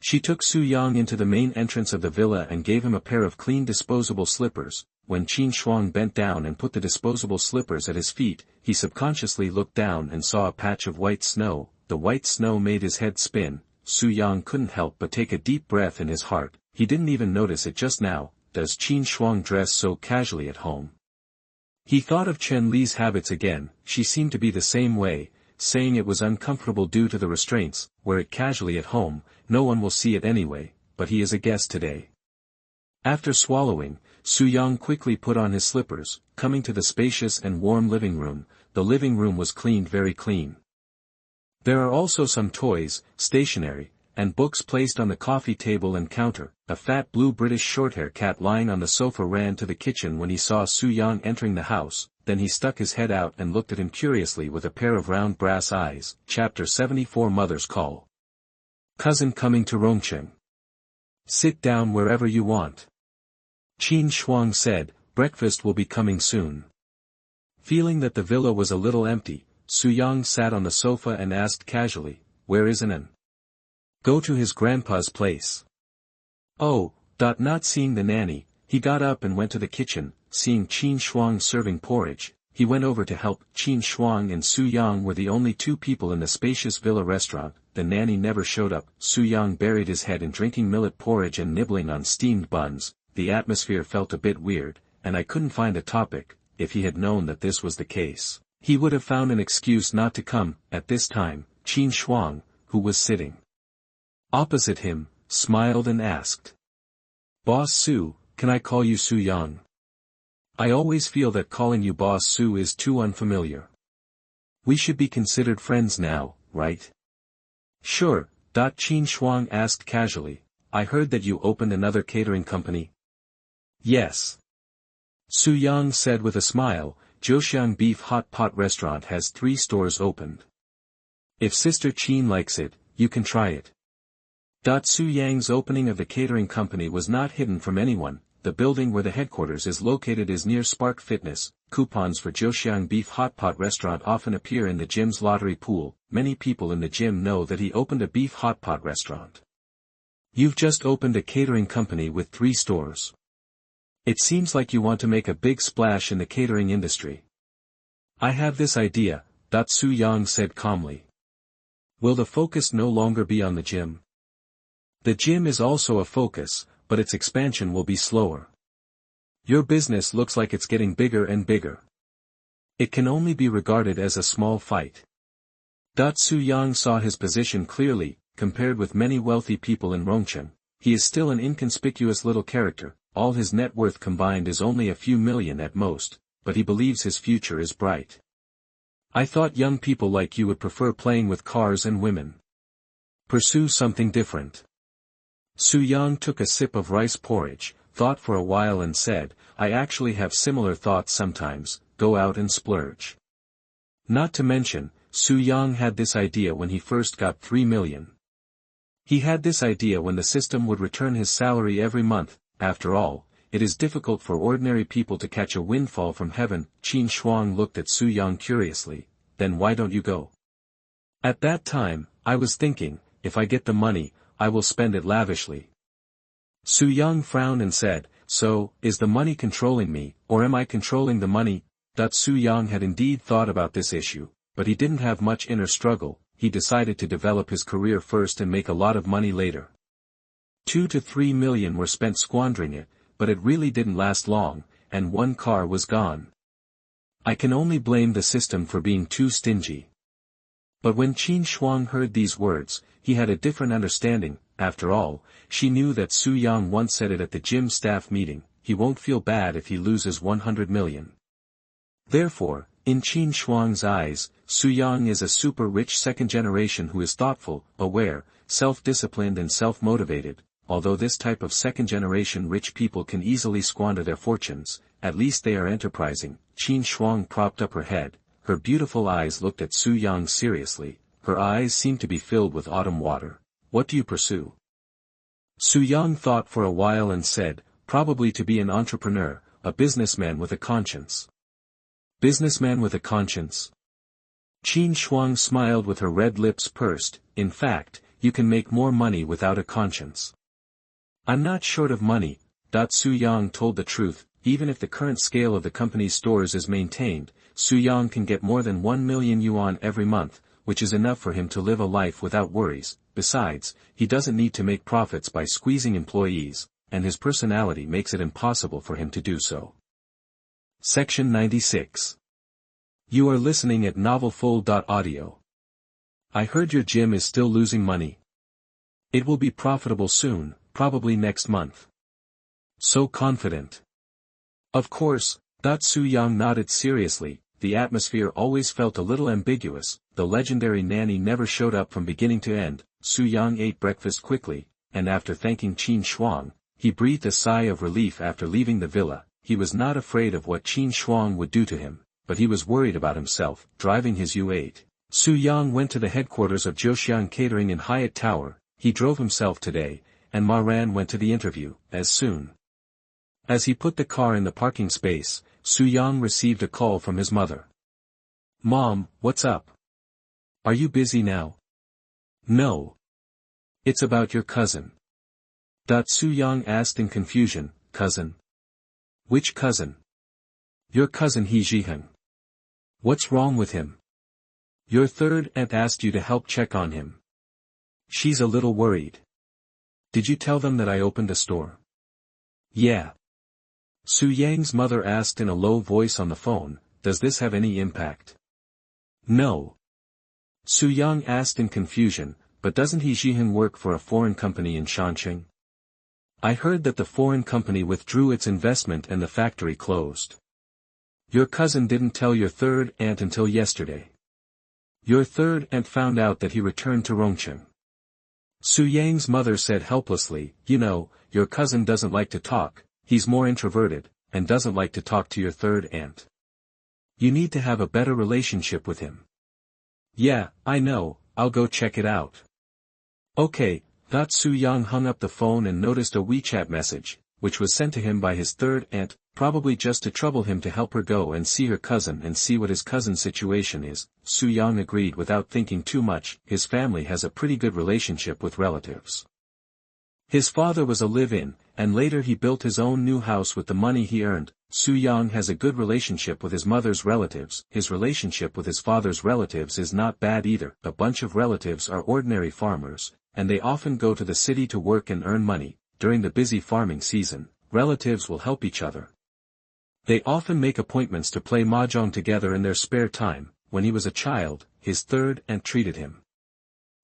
She took Su Yang into the main entrance of the villa and gave him a pair of clean disposable slippers. When Qin Shuang bent down and put the disposable slippers at his feet, he subconsciously looked down and saw a patch of white snow. The white snow made his head spin. Su Yang couldn't help but take a deep breath in his heart. He didn't even notice it just now. Does Qin Shuang dress so casually at home? He thought of Chen Li's habits again. She seemed to be the same way, saying it was uncomfortable due to the restraints. Wear it casually at home, no one will see it anyway, but he is a guest today. After swallowing, Su Yang quickly put on his slippers. Coming to the spacious and warm living room, the living room was cleaned very clean. There are also some toys, stationery, and books placed on the coffee table and counter. A fat blue British shorthair cat lying on the sofa ran to the kitchen when he saw Su Yang entering the house. Then he stuck his head out and looked at him curiously with a pair of round brass eyes. Chapter 74 Mother's Call. Cousin coming to Rongcheng. Sit down wherever you want. Qin Shuang said, breakfast will be coming soon. Feeling that the villa was a little empty, Su Yang sat on the sofa and asked casually, where is Anan? Go to his grandpa's place. Oh, not seeing the nanny, he got up and went to the kitchen. Seeing Qin Shuang serving porridge, he went over to help. Qin Shuang and Su Yang were the only two people in the spacious villa restaurant. The nanny never showed up. Su Yang buried his head in drinking millet porridge and nibbling on steamed buns. The atmosphere felt a bit weird, and I couldn't find a topic. If he had known that this was the case, he would have found an excuse not to come. At this time, Qin Shuang, who was sitting opposite him, smiled and asked, Boss Su, can I call you Su Yang? I always feel that calling you Boss Su is too unfamiliar. We should be considered friends now, right? Sure. Qin Shuang asked casually, I heard that you opened another catering company? Yes. Su Yang said with a smile, Zhoxiang Beef Hot Pot Restaurant has 3 stores opened. If Sister Qin likes it, you can try it. Su Yang's opening of the catering company was not hidden from anyone. The building where the headquarters is located is near Spark Fitness. Coupons for Zhoxiang Beef Hot Pot Restaurant often appear in the gym's lottery pool. Many people in the gym know that he opened a beef hot pot restaurant. You've just opened a catering company with 3 stores. It seems like you want to make a big splash in the catering industry. I have this idea, Su Yang said calmly. Will the focus no longer be on the gym? The gym is also a focus, but its expansion will be slower. Your business looks like it's getting bigger and bigger. It can only be regarded as a small fight. Su Yang saw his position clearly. Compared with many wealthy people in Rongcheng, he is still an inconspicuous little character. All his net worth combined is only a few million at most, but he believes his future is bright. I thought young people like you would prefer playing with cars and women. Pursue something different. Su Yang took a sip of rice porridge, thought for a while and said, I actually have similar thoughts sometimes. Go out and splurge. Not to mention, Su Yang had this idea when he first got 3 million. He had this idea when the system would return his salary every month. After all, it is difficult for ordinary people to catch a windfall from heaven. Qin Shuang looked at Su Yang curiously. Then why don't you go? At that time, I was thinking, if I get the money, I will spend it lavishly. Su Yang frowned and said, so, is the money controlling me, or am I controlling the money? Su Yang had indeed thought about this issue, but he didn't have much inner struggle. He decided to develop his career first and make a lot of money later. 2 to 3 million were spent squandering it, but it really didn't last long, and 1 car was gone. I can only blame the system for being too stingy. But when Qin Shuang heard these words, he had a different understanding. After all, she knew that Su Yang once said it at the gym staff meeting, he won't feel bad if he loses 100 million. Therefore, in Qin Shuang's eyes, Su Yang is a super-rich second generation who is thoughtful, aware, self-disciplined and self-motivated. Although this type of second-generation rich people can easily squander their fortunes, at least they are enterprising. Qin Shuang propped up her head, her beautiful eyes looked at Su Yang seriously, her eyes seemed to be filled with autumn water. What do you pursue? Su Yang thought for a while and said, probably to be an entrepreneur, a businessman with a conscience. Businessman with a conscience? Qin Shuang smiled with her red lips pursed. In fact, you can make more money without a conscience. I'm not short of money. Su Yang told the truth. Even if the current scale of the company's stores is maintained, Su Yang can get more than 1 million yuan every month, which is enough for him to live a life without worries. Besides, he doesn't need to make profits by squeezing employees, and his personality makes it impossible for him to do so. Section 96. You are listening at novelfull.audio. I heard your gym is still losing money. It will be profitable soon, probably next month. So confident. Of course. Su Yang nodded seriously. The atmosphere always felt a little ambiguous. The legendary nanny never showed up from beginning to end. Su Yang ate breakfast quickly, and after thanking Qin Shuang, he breathed a sigh of relief after leaving the villa. He was not afraid of what Qin Shuang would do to him, but he was worried about himself. Driving his U8, Su Yang went to the headquarters of Zhoxiang Catering in Hyatt Tower. He drove himself today, and Ma Ran went to the interview. As soon as he put the car in the parking space, Su Yang received a call from his mother. Mom, what's up? Are you busy now? No. It's about your cousin. Su Yang asked in confusion. Cousin? Which cousin? Your cousin He Zhiheng. What's wrong with him? Your third aunt asked you to help check on him. She's a little worried. Did you tell them that I opened a store? Yeah. Su Yang's mother asked in a low voice on the phone, does this have any impact? No. Su Yang asked in confusion, but doesn't He Zhiheng work for a foreign company in Shanqing? I heard that the foreign company withdrew its investment and the factory closed. Your cousin didn't tell your third aunt until yesterday. Your third aunt found out that he returned to Rongcheng. Su Yang's mother said helplessly, you know, your cousin doesn't like to talk, he's more introverted, and doesn't like to talk to your third aunt. You need to have a better relationship with him. Yeah, I know, I'll go check it out. Okay. Su Yang hung up the phone and noticed a WeChat message, which was sent to him by his third aunt, probably just to trouble him to help her go and see her cousin and see what his cousin's situation is. Su Yang agreed without thinking too much. His family has a pretty good relationship with relatives. His father was a live-in, and later he built his own new house with the money he earned. Su Yang has a good relationship with his mother's relatives. His relationship with his father's relatives is not bad either. A bunch of relatives are ordinary farmers, and they often go to the city to work and earn money. During the busy farming season, relatives will help each other. They often make appointments to play mahjong together in their spare time. When he was a child, his third aunt treated him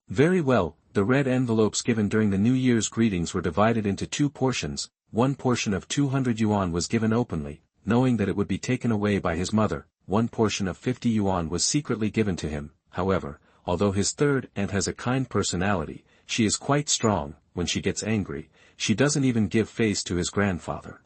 very well. The red envelopes given during the New Year's greetings were divided into two portions. One portion of 200 yuan was given openly, knowing that it would be taken away by his mother. One portion of 50 yuan was secretly given to him. However, although his third aunt has a kind personality, she is quite strong. When she gets angry, she doesn't even give face to his grandfather.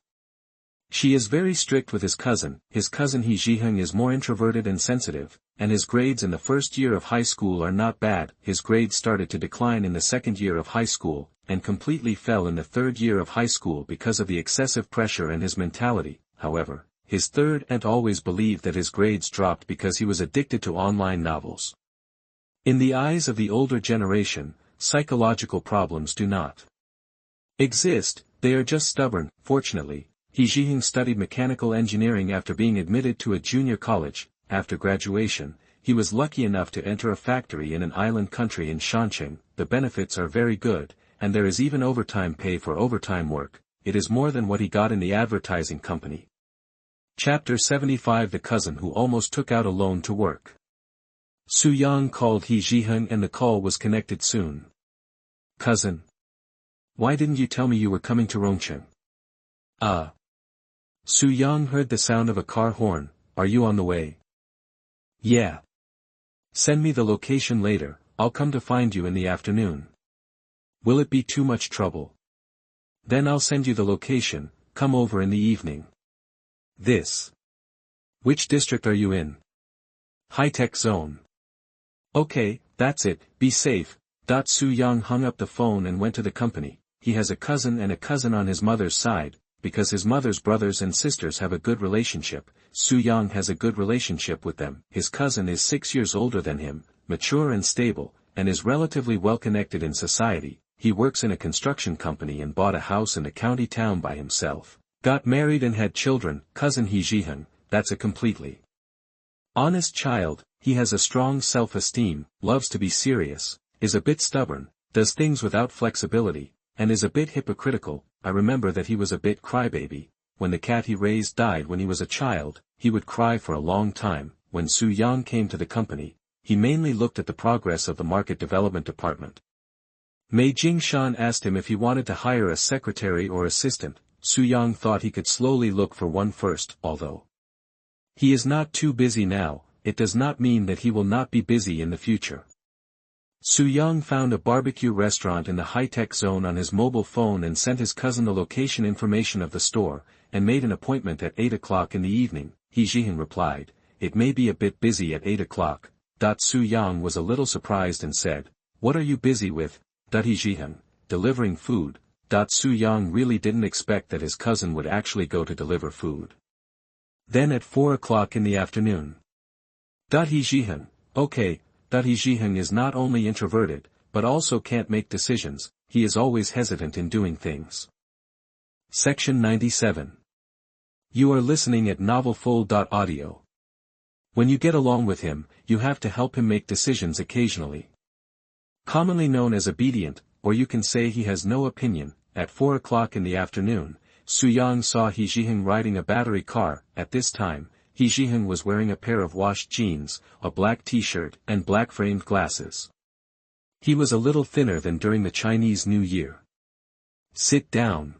She is very strict with his cousin. His cousin He Jiheng is more introverted and sensitive, and his grades in the first year of high school are not bad. His grades started to decline in the second year of high school, and completely fell in the third year of high school because of the excessive pressure and his mentality. However, his third aunt always believed that his grades dropped because he was addicted to online novels. In the eyes of the older generation, psychological problems do not exist, they are just stubborn. Fortunately, He Jiheng studied mechanical engineering after being admitted to a junior college. After graduation, he was lucky enough to enter a factory in an island country in Shanqing. The benefits are very good, and there is even overtime pay for overtime work. It is more than what he got in the advertising company. Chapter 75. The cousin who almost took out a loan to work. Su Yang called He Jiheng and the call was connected soon. Cousin. Why didn't you tell me you were coming to Rongcheng? Su Yang heard the sound of a car horn. Are you on the way? Yeah. Send me the location later, I'll come to find you in the afternoon. Will it be too much trouble? Then I'll send you the location, come over in the evening. Which district are you in? High-tech zone. Okay, that's it, be safe. Su Yang hung up the phone and went to the company. He has a cousin and a cousin on his mother's side. Because his mother's brothers and sisters have a good relationship, Su Yang has a good relationship with them. His cousin is 6 years older than him, mature and stable, and is relatively well connected in society. He works in a construction company and bought a house in a county town by himself. Got married and had children. Cousin He Jiheng, that's a completely honest child. He has a strong self-esteem, loves to be serious, is a bit stubborn, does things without flexibility, and is a bit hypocritical. I remember that he was a bit crybaby. When the cat he raised died when he was a child, he would cry for a long time. When Su Yang came to the company, he mainly looked at the progress of the market development department. Mei Jingshan asked him if he wanted to hire a secretary or assistant. Su Yang thought he could slowly look for one first. Although he is not too busy now, it does not mean that he will not be busy in the future. Su Yang found a barbecue restaurant in the high-tech zone on his mobile phone and sent his cousin the location information of the store, and made an appointment at 8 o'clock in the evening. He Jiheng replied, it may be a bit busy at 8 o'clock. Su Yang was a little surprised and said, what are you busy with? He Jiheng, delivering food. Su Yang really didn't expect that his cousin would actually go to deliver food. Then at 4 o'clock in the afternoon. He Jiheng, okay. He Jiheng is not only introverted, but also can't make decisions. He is always hesitant in doing things. Section 97. You are listening at novelfull.audio. When you get along with him, you have to help him make decisions occasionally. Commonly known as obedient, or you can say he has no opinion. At 4 o'clock in the afternoon, Su Yang saw He Jiheng riding a battery car. At this time, He Jiheng was wearing a pair of washed jeans, a black t-shirt, and black-framed glasses. He was a little thinner than during the Chinese New Year. Sit down.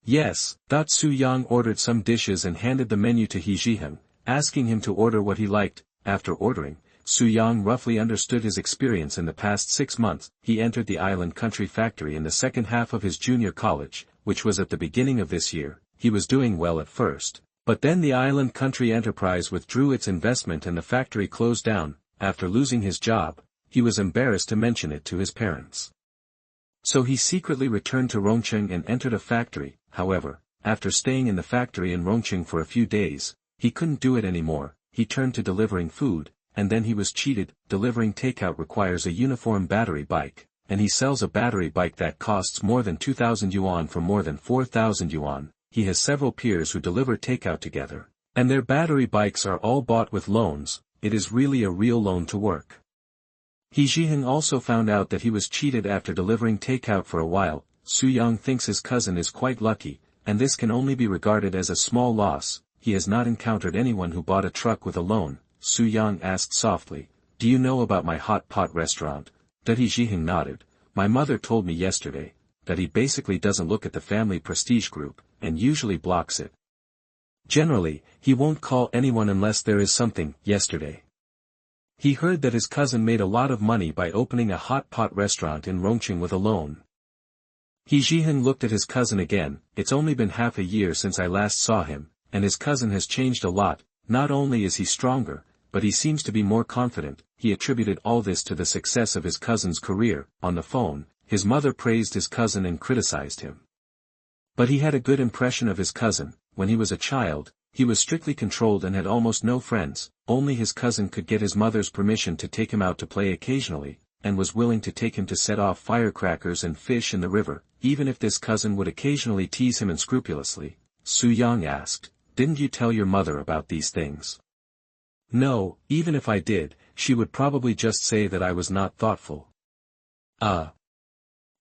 Yes. Su Yang ordered some dishes and handed the menu to He Jiheng, asking him to order what he liked. After ordering, Su Yang roughly understood his experience in the past 6 months. He entered the island country factory in the second half of his junior college, which was at the beginning of this year. He was doing well at first. But then the island country enterprise withdrew its investment and the factory closed down. After losing his job, he was embarrassed to mention it to his parents. So he secretly returned to Rongcheng and entered a factory. However, after staying in the factory in Rongcheng for a few days, he couldn't do it anymore. He turned to delivering food, and then he was cheated. Delivering takeout requires a uniform battery bike, and he sells a battery bike that costs more than 2,000 yuan for more than 4,000 yuan. He has several peers who deliver takeout together, and their battery bikes are all bought with loans. It is really a real loan to work. He Jiheng also found out that he was cheated after delivering takeout for a while. Su Yang thinks his cousin is quite lucky, and this can only be regarded as a small loss. He has not encountered anyone who bought a truck with a loan. Su Yang asked softly, "Do you know about my hot pot restaurant?" That He Jiheng nodded. "My mother told me yesterday that he basically doesn't look at the family prestige group, and usually blocks it. Generally, he won't call anyone unless there is something." Yesterday, he heard that his cousin made a lot of money by opening a hot pot restaurant in Rongqing with a loan. He Jiheng looked at his cousin again. "It's only been half a year since I last saw him, and his cousin has changed a lot. Not only is he stronger, but he seems to be more confident." He attributed all this to the success of his cousin's career. On the phone, his mother praised his cousin and criticized him. But he had a good impression of his cousin. When he was a child, he was strictly controlled and had almost no friends. Only his cousin could get his mother's permission to take him out to play occasionally, and was willing to take him to set off firecrackers and fish in the river, even if this cousin would occasionally tease him unscrupulously. Su Yang asked, "Didn't you tell your mother about these things?" "No, even if I did, she would probably just say that I was not thoughtful."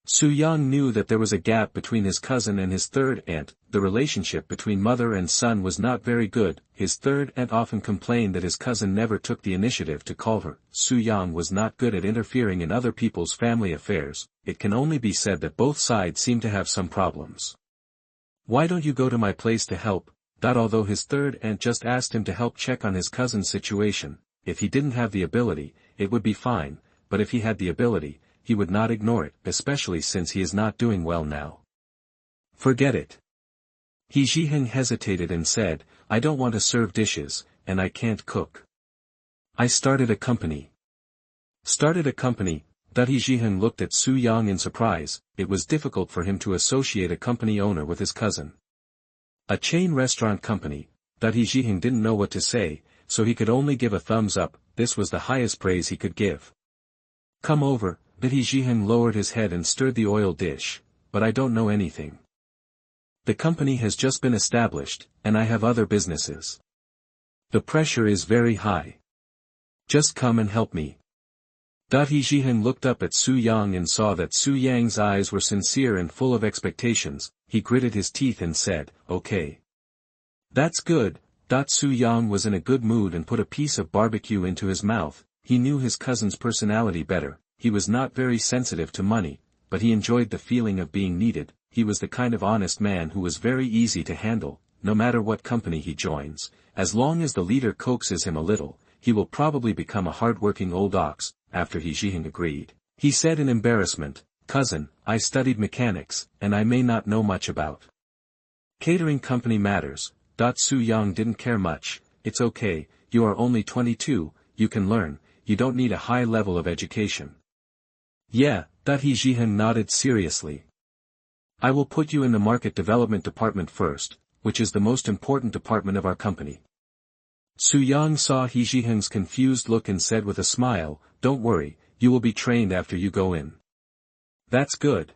Su Yang knew that there was a gap between his cousin and his third aunt. The relationship between mother and son was not very good. His third aunt often complained that his cousin never took the initiative to call her. Su Yang was not good at interfering in other people's family affairs. It can only be said that both sides seem to have some problems. "Why don't you go to my place to help?" Although his third aunt just asked him to help check on his cousin's situation, if he didn't have the ability, it would be fine, but if he had the ability, he would not ignore it, especially since he is not doing well now. "Forget it." He Jiheng hesitated and said, "I don't want to serve dishes, and I can't cook. I started a company." Started a company? He Jiheng looked at Su Yang in surprise. It was difficult for him to associate a company owner with his cousin. A chain restaurant company. He Jiheng didn't know what to say, so he could only give a thumbs up. This was the highest praise he could give. "Come over." He Jiheng lowered his head and stirred the oil dish. "But I don't know anything. The company has just been established, and I have other businesses. The pressure is very high. Just come and help me." He Jiheng looked up at Su Yang and saw that Su Yang's eyes were sincere and full of expectations. He gritted his teeth and said, "Okay. That's good." Su Yang was in a good mood and put a piece of barbecue into his mouth. He knew his cousin's personality better. He was not very sensitive to money, but he enjoyed the feeling of being needed. He was the kind of honest man who was very easy to handle. No matter what company he joins, as long as the leader coaxes him a little, he will probably become a hard-working old ox. After He Jiheng agreed, he said in embarrassment, "Cousin, I studied mechanics, and I may not know much about catering company matters." Su Yang didn't care much. "It's okay, you are only 22, you can learn, you don't need a high level of education." "Yeah." He Jiheng nodded seriously. "I will put you in the market development department first, which is the most important department of our company." Su Yang saw He Jiheng's confused look and said with a smile, "Don't worry, you will be trained after you go in." "That's good.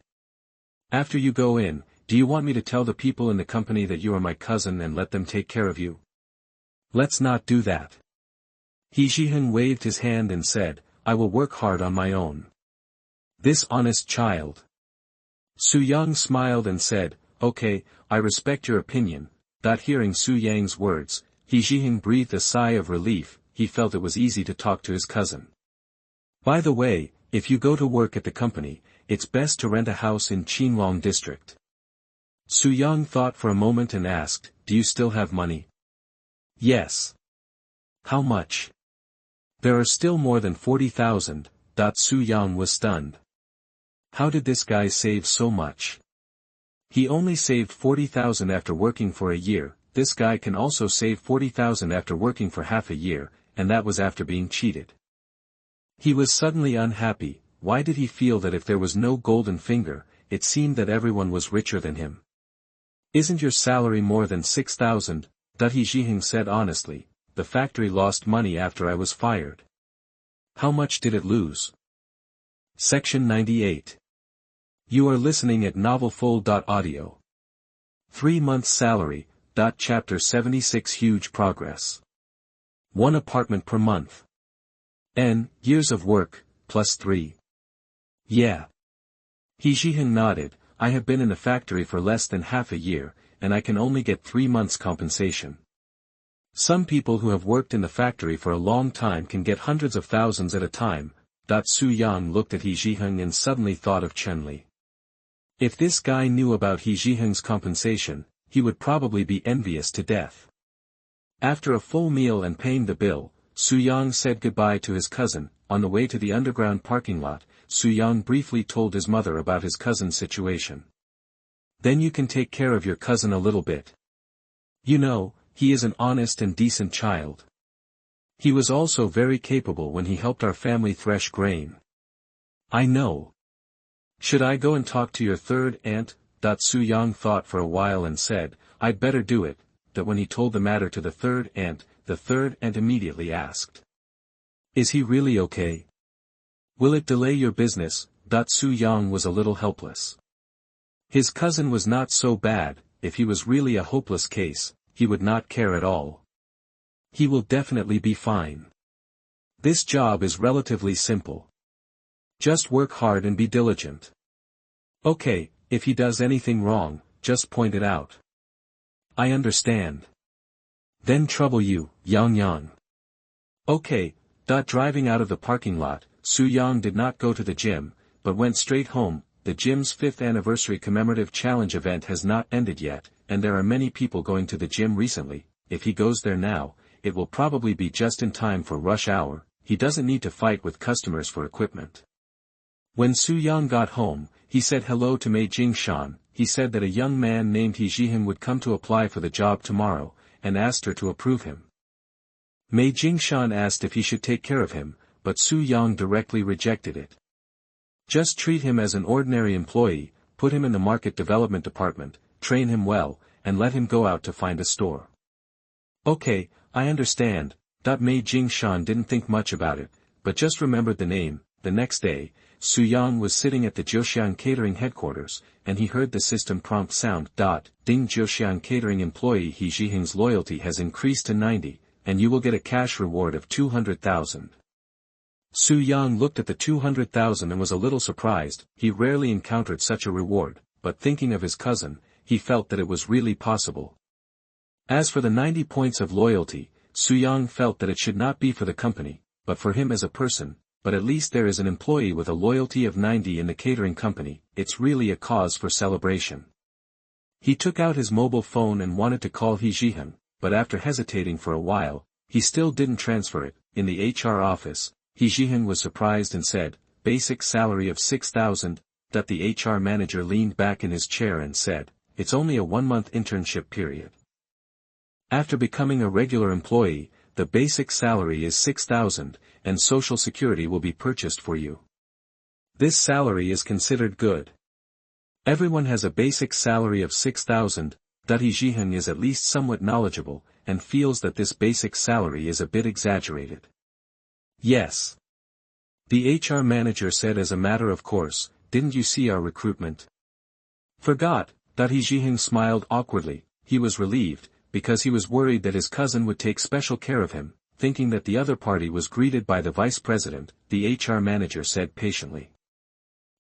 After you go in, do you want me to tell the people in the company that you are my cousin and let them take care of you?" "Let's not do that." He Jiheng waved his hand and said, "I will work hard on my own." This honest child. Su Yang smiled and said, "Okay, I respect your opinion." Hearing Su Yang's words, He Jiheng breathed a sigh of relief. He felt it was easy to talk to his cousin. "By the way, if you go to work at the company, it's best to rent a house in Qinglong district." Su Yang thought for a moment and asked, "Do you still have money?" "Yes." "How much?" "There are still more than 40,000. Su Yang was stunned. How did this guy save so much? He only saved 40,000 after working for a year. This guy can also save 40,000 after working for half a year, and that was after being cheated. He was suddenly unhappy. Why did he feel that if there was no golden finger, it seemed that everyone was richer than him? "Isn't your salary more than 6,000? He Jiheng said honestly, "The factory lost money after I was fired." "How much did it lose?" Section 98. You are listening at novelfull.audio. 3 months salary. Chapter 76 Huge progress. 1 apartment per month. N years of work. plus 3. Yeah. He Jiheng nodded. I have been in the factory for less than half a year, and I can only get 3 months compensation. Some people who have worked in the factory for a long time can get hundreds of thousands at a time. Su Yang looked at He Jiheng and suddenly thought of Chenli. If this guy knew about He Jiheng's compensation, he would probably be envious to death. After a full meal and paying the bill, Su Yang said goodbye to his cousin. On the way to the underground parking lot, Su Yang briefly told his mother about his cousin's situation. Then you can take care of your cousin a little bit. You know, he is an honest and decent child. He was also very capable when he helped our family thresh grain. I know. Should I go and talk to your third aunt? Su Yang thought for a while and said, I'd better do it. That when he told the matter to the third aunt immediately asked. Is he really okay? Will it delay your business? Su Yang was a little helpless. His cousin was not so bad. If he was really a hopeless case, he would not care at all. He will definitely be fine. This job is relatively simple. Just work hard and be diligent. Okay, if he does anything wrong, just point it out. I understand. Then trouble you, Yang. Okay. Driving out of the parking lot, Su Yang did not go to the gym, but went straight home. The gym's 5th anniversary commemorative challenge event has not ended yet, and there are many people going to the gym recently. If he goes there now, it will probably be just in time for rush hour. He doesn't need to fight with customers for equipment. When Su Yang got home, he said hello to Mei Jingshan. He said that a young man named He Jiheng would come to apply for the job tomorrow, and asked her to approve him. Mei Jingshan asked if he should take care of him, but Su Yang directly rejected it. Just treat him as an ordinary employee, put him in the market development department, train him well, and let him go out to find a store. Okay, I understand. Mei Jingshan didn't think much about it, but just remembered the name. The next day, Su Yang was sitting at the Jiuxiang Catering headquarters, and he heard the system prompt sound. Ding, Jiuxiang Catering employee He Jiheng's loyalty has increased to 90, and you will get a cash reward of 200,000. Su Yang looked at the 200,000 and was a little surprised. He rarely encountered such a reward, but thinking of his cousin, he felt that it was really possible. As for the 90 points of loyalty, Su Yang felt that it should not be for the company, but for him as a person, but at least there is an employee with a loyalty of 90 in the catering company. It's really a cause for celebration. He took out his mobile phone and wanted to call He Jiheng, but after hesitating for a while, he still didn't transfer it. In the HR office, He Jiheng was surprised and said, basic salary of 6,000. The HR manager leaned back in his chair and said, it's only a 1-month internship period. After becoming a regular employee, the basic salary is 6,000, and Social Security will be purchased for you. This salary is considered good. Everyone has a basic salary of 6,000. He Jiheng is at least somewhat knowledgeable, and feels that this basic salary is a bit exaggerated. Yes. The HR manager said as a matter of course, didn't you see our recruitment? Forgot. He Jiheng smiled awkwardly. He was relieved, because he was worried that his cousin would take special care of him. Thinking that the other party was greeted by the vice president, the HR manager said patiently.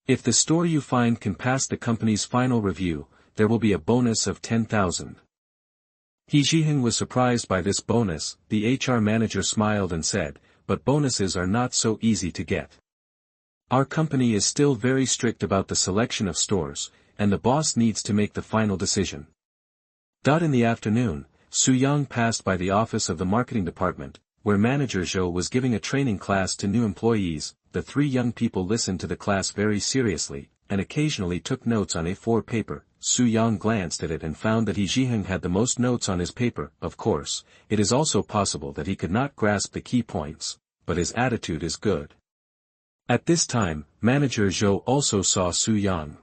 If the store you find can pass the company's final review, there will be a bonus of 10,000. He Jiheng was surprised by this bonus. The HR manager smiled and said, but bonuses are not so easy to get. Our company is still very strict about the selection of stores, and the boss needs to make the final decision. In the afternoon, Su Yang passed by the office of the marketing department, where Manager Zhou was giving a training class to new employees. The 3 young people listened to the class very seriously, and occasionally took notes on A4 paper. Su Yang glanced at it and found that He Jiheng had the most notes on his paper. Of course, it is also possible that he could not grasp the key points, but his attitude is good. At this time, Manager Zhou also saw Su Yang.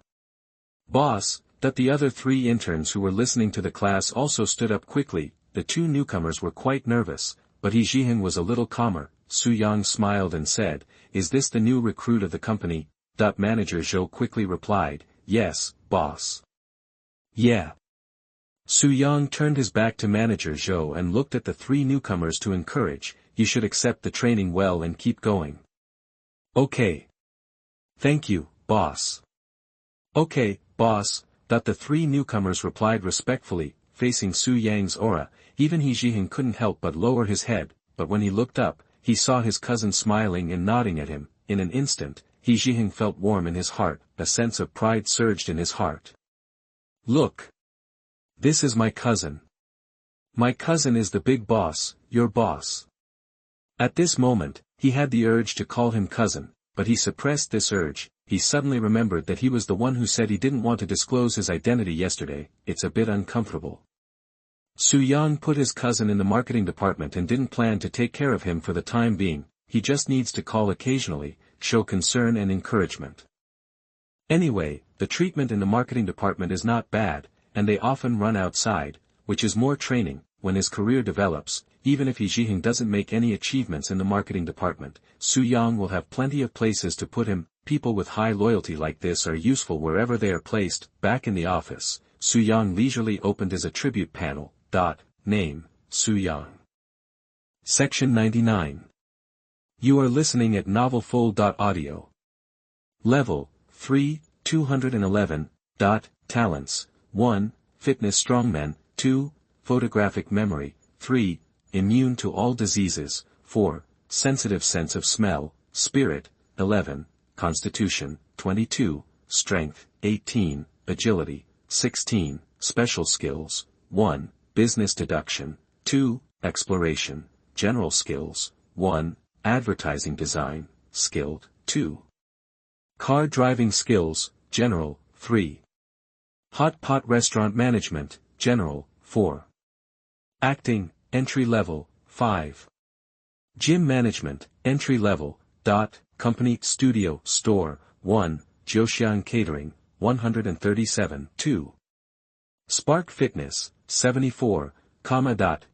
Boss, the other 3 interns who were listening to the class also stood up quickly. The 2 newcomers were quite nervous, but He Jiheng was a little calmer. Su Yang smiled and said, is this the new recruit of the company? Manager Zhou quickly replied, yes, boss. Yeah. Su Yang turned his back to Manager Zhou and looked at the 3 newcomers to encourage, you should accept the training well and keep going. Okay. Thank you, boss. Okay, boss, that the three newcomers replied respectfully, facing Su Yang's aura. Even He Jiheng couldn't help but lower his head, but when he looked up, he saw his cousin smiling and nodding at him. In an instant, He Jiheng felt warm in his heart, a sense of pride surged in his heart. Look! This is my cousin. My cousin is the big boss, your boss. At this moment, he had the urge to call him cousin, but he suppressed this urge. He suddenly remembered that he was the one who said he didn't want to disclose his identity yesterday. It's a bit uncomfortable. Su Yang put his cousin in the marketing department and didn't plan to take care of him for the time being. He just needs to call occasionally, show concern and encouragement. Anyway, the treatment in the marketing department is not bad, and they often run outside, which is more training. When his career develops, even if He Jiheng doesn't make any achievements in the marketing department, Su Yang will have plenty of places to put him. People with high loyalty like this are useful wherever they are placed. Back in the office, Su Yang leisurely opened his attribute panel. Name, Su Yang. Section 99. You are listening at novelfull.audio. Level, 3, 211. Talents, 1, fitness strongman, 2, photographic memory, 3, immune to all diseases, 4, sensitive sense of smell, spirit, 11, constitution, 22, strength, 18, agility, 16, special skills, 1, business deduction, 2, exploration, general skills, 1, advertising design, skilled, 2. Car driving skills, general, 3. Hot pot restaurant management, general, 4. Acting, entry level, 5. Gym management, entry level, company, studio, store, 1, Jiuxiang Catering, 137, 2. Spark Fitness, 74,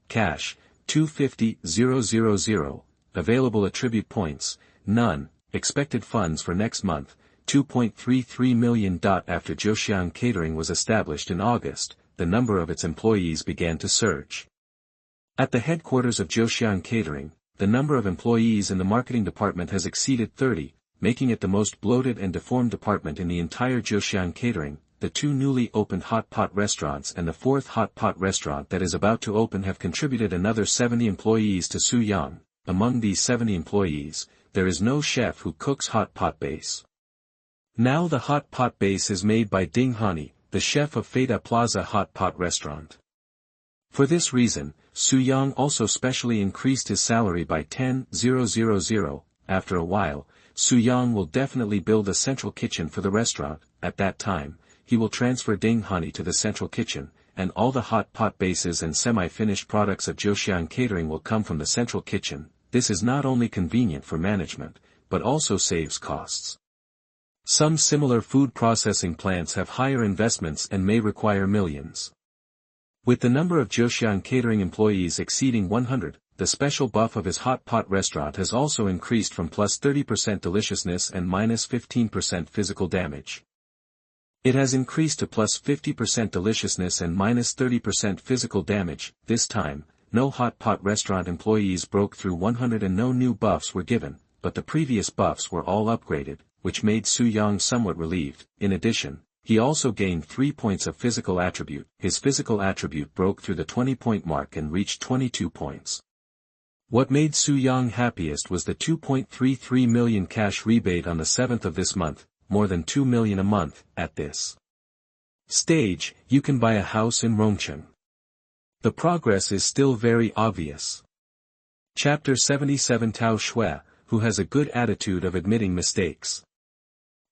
cash, 250,000, available attribute points, none, expected funds for next month, 2.33 million. After Jiuxiang Catering was established in August, the number of its employees began to surge. At the headquarters of Jiuxiang Catering, the number of employees in the marketing department has exceeded 30, making it the most bloated and deformed department in the entire Jiuxiang Catering. The two newly opened hot pot restaurants and the fourth hot pot restaurant that is about to open have contributed another 70 employees to Su Yang. Among these 70 employees, there is no chef who cooks hot pot base. Now the hot pot base is made by Ding Hani, the chef of Feta Plaza Hot Pot Restaurant. For this reason, Su Yang also specially increased his salary by 10,000. After a while, Su Yang will definitely build a central kitchen for the restaurant. At that time, he will transfer Ding Hani to the central kitchen, and all the hot pot bases and semi-finished products of Jiuxiang Catering will come from the central kitchen. This is not only convenient for management, but also saves costs. Some similar food processing plants have higher investments and may require millions. With the number of Jiuxiang Catering employees exceeding 100, the special buff of his hot pot restaurant has also increased from plus 30% deliciousness and minus 15% physical damage. It has increased to plus 50% deliciousness and minus 30% physical damage. This time, no hot pot restaurant employees broke through 100 and no new buffs were given, but the previous buffs were all upgraded, which made Su Yang somewhat relieved. In addition, he also gained 3 points of physical attribute. His physical attribute broke through the 20-point mark and reached 22 points. What made Su Yang happiest was the 2.33 million cash rebate on the 7th of this month, more than 2 million a month. At this stage, you can buy a house in Rongcheng. The progress is still very obvious. Chapter 77. Tao Shui, who has a good attitude of admitting mistakes.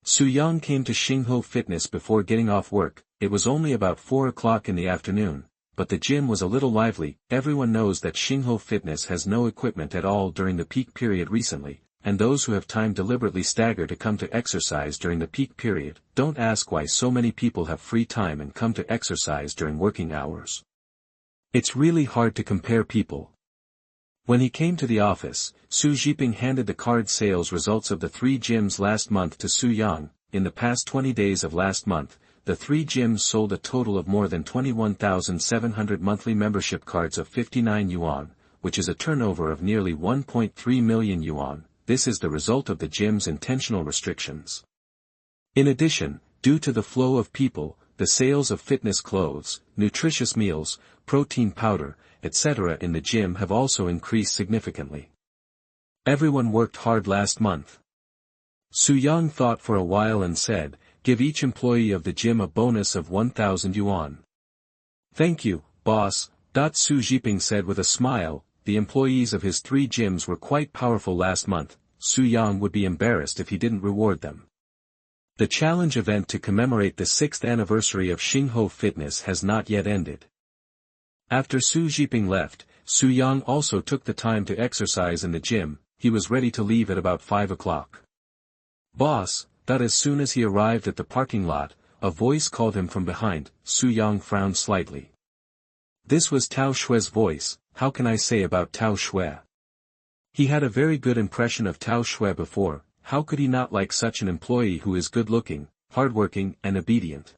Su Yang came to Xingho Fitness before getting off work. It was only about 4 o'clock in the afternoon, but the gym was a little lively. Everyone knows that Xingho Fitness has no equipment at all during the peak period recently, and those who have time deliberately stagger to come to exercise during the peak period. Don't ask why so many people have free time and come to exercise during working hours. It's really hard to compare people. When he came to the office, Su Zhiping handed the card sales results of the 3 gyms last month to Su Yang. In the past 20 days of last month, the 3 gyms sold a total of more than 21,700 monthly membership cards of 59 yuan, which is a turnover of nearly 1.3 million yuan. this is the result of the gym's intentional restrictions. In addition, due to the flow of people, the sales of fitness clothes, nutritious meals, protein powder, etc. in the gym have also increased significantly. Everyone worked hard last month. Su-young thought for a while and said, give each employee of the gym a bonus of 1,000 yuan. Thank you, boss, Su Jiping said with a smile. The employees of his 3 gyms were quite powerful last month. Su-young would be embarrassed if he didn't reward them. The challenge event to commemorate the 6th anniversary of Xingho Fitness has not yet ended. After Su Jiping left, Su-young also took the time to exercise in the gym. He was ready to leave at about 5 o'clock. Boss, as soon as he arrived at the parking lot, a voice called him from behind. Su-young frowned slightly. This was Tao Xue's voice. How can I say about Tao Xue? He had a very good impression of Tao Xue before. How could he not like such an employee who is good-looking, hardworking and obedient?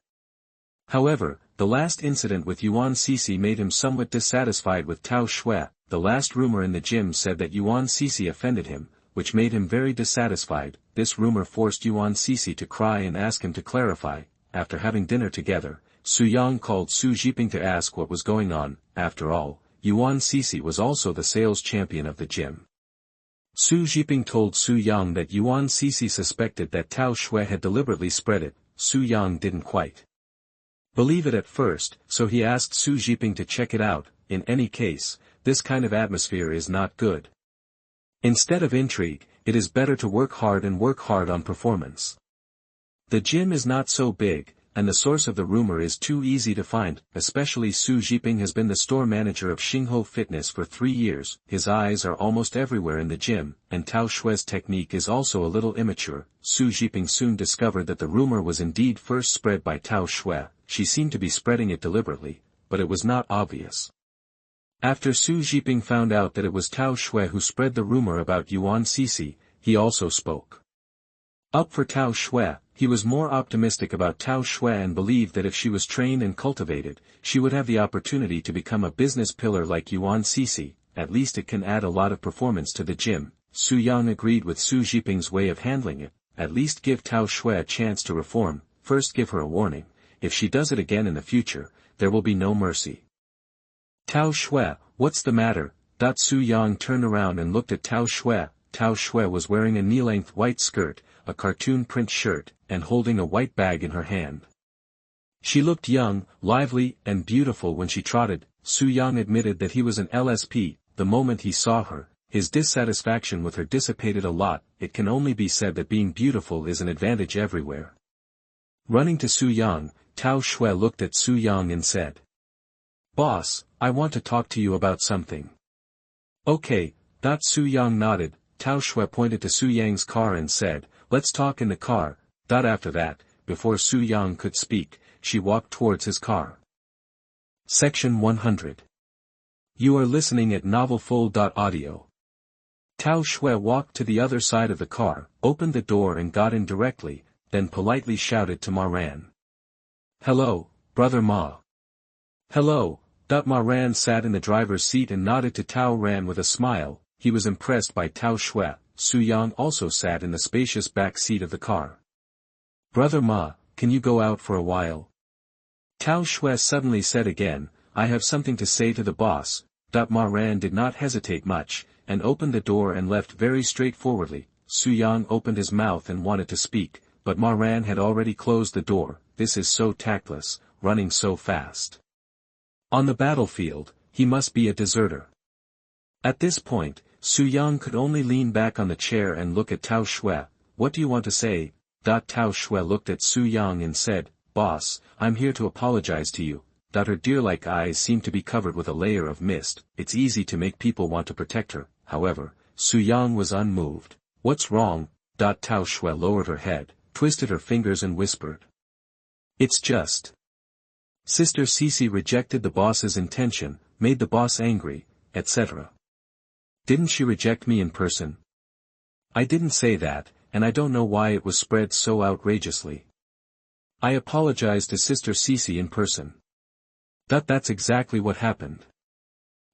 However, the last incident with Yuan Cece made him somewhat dissatisfied with Tao Xue. The last rumor in the gym said that Yuan Cece offended him, which made him very dissatisfied. This rumor forced Yuan Cece to cry and ask him to clarify. After having dinner together, Su-young called Su Jiping to ask what was going on. After all, Yuan Cece was also the sales champion of the gym. Su Jiping told Su-young that Yuan Cece suspected that Tao Xue had deliberately spread it. Su-young didn't quite believe it at first, so he asked Su Jiping to check it out. In any case, this kind of atmosphere is not good. Instead of intrigue, it is better to work hard on performance. The gym is not so big, and the source of the rumor is too easy to find. Especially Su Jiping has been the store manager of Xingho Fitness for 3 years. His eyes are almost everywhere in the gym, and Tao Xue's technique is also a little immature. Su Jiping soon discovered that the rumor was indeed first spread by Tao Xue. She seemed to be spreading it deliberately, but it was not obvious. After Su Jiping found out that it was Tao Xue who spread the rumor about Yuan Cece, he also spoke up for Tao Xue. He was more optimistic about Tao Xue and believed that if she was trained and cultivated, she would have the opportunity to become a business pillar like Yuan Cece. At least it can add a lot of performance to the gym. Su-young agreed with Su Jiping's way of handling it. At least give Tao Xue a chance to reform. First give her a warning. If she does it again in the future, there will be no mercy. Tao Xue, what's the matter? Su-young turned around and looked at Tao Xue. Tao Xue was wearing a knee-length white skirt, a cartoon print shirt, and holding a white bag in her hand. She looked young, lively, and beautiful when she trotted. Su-young admitted that he was an LSP. The moment he saw her, his dissatisfaction with her dissipated a lot. It can only be said that being beautiful is an advantage everywhere. Running to Su-young, Tao Xue looked at Su-young and said, "Boss, I want to talk to you about something." "Okay." Su-young nodded. Tao Xue pointed to Su-yang's car and said, "Let's talk in the car." After that, before Su-young could speak, she walked towards his car. Section 100. You are listening at novelfull.audio. Tao Xue walked to the other side of the car, opened the door and got in directly, then politely shouted to Ma Ran. "Hello, brother Ma." "Hello." Ma Ran sat in the driver's seat and nodded to Tao Ran with a smile. He was impressed by Tao Xue. Su-young also sat in the spacious back seat of the car. "Brother Ma, can you go out for a while?" Tao Xue suddenly said again, "I have something to say to the boss." Ma Ran did not hesitate much, and opened the door and left very straightforwardly. Su-young opened his mouth and wanted to speak, but Ma Ran had already closed the door. This is so tactless, running so fast. On the battlefield, he must be a deserter. At this point, Su-young could only lean back on the chair and look at Tao Xue. "What do you want to say?" Tao Xue looked at Su-young and said, "Boss, I'm here to apologize to you." Her deer-like eyes seemed to be covered with a layer of mist. It's easy to make people want to protect her. However, Su-young was unmoved. "What's wrong?" Tao Xue lowered her head, twisted her fingers and whispered, "It's just Sister Cece rejected the boss's intention, made the boss angry, etc." "Didn't she reject me in person?" "I didn't say that, and I don't know why it was spread so outrageously. I apologized to Sister Cece in person." That's exactly what happened.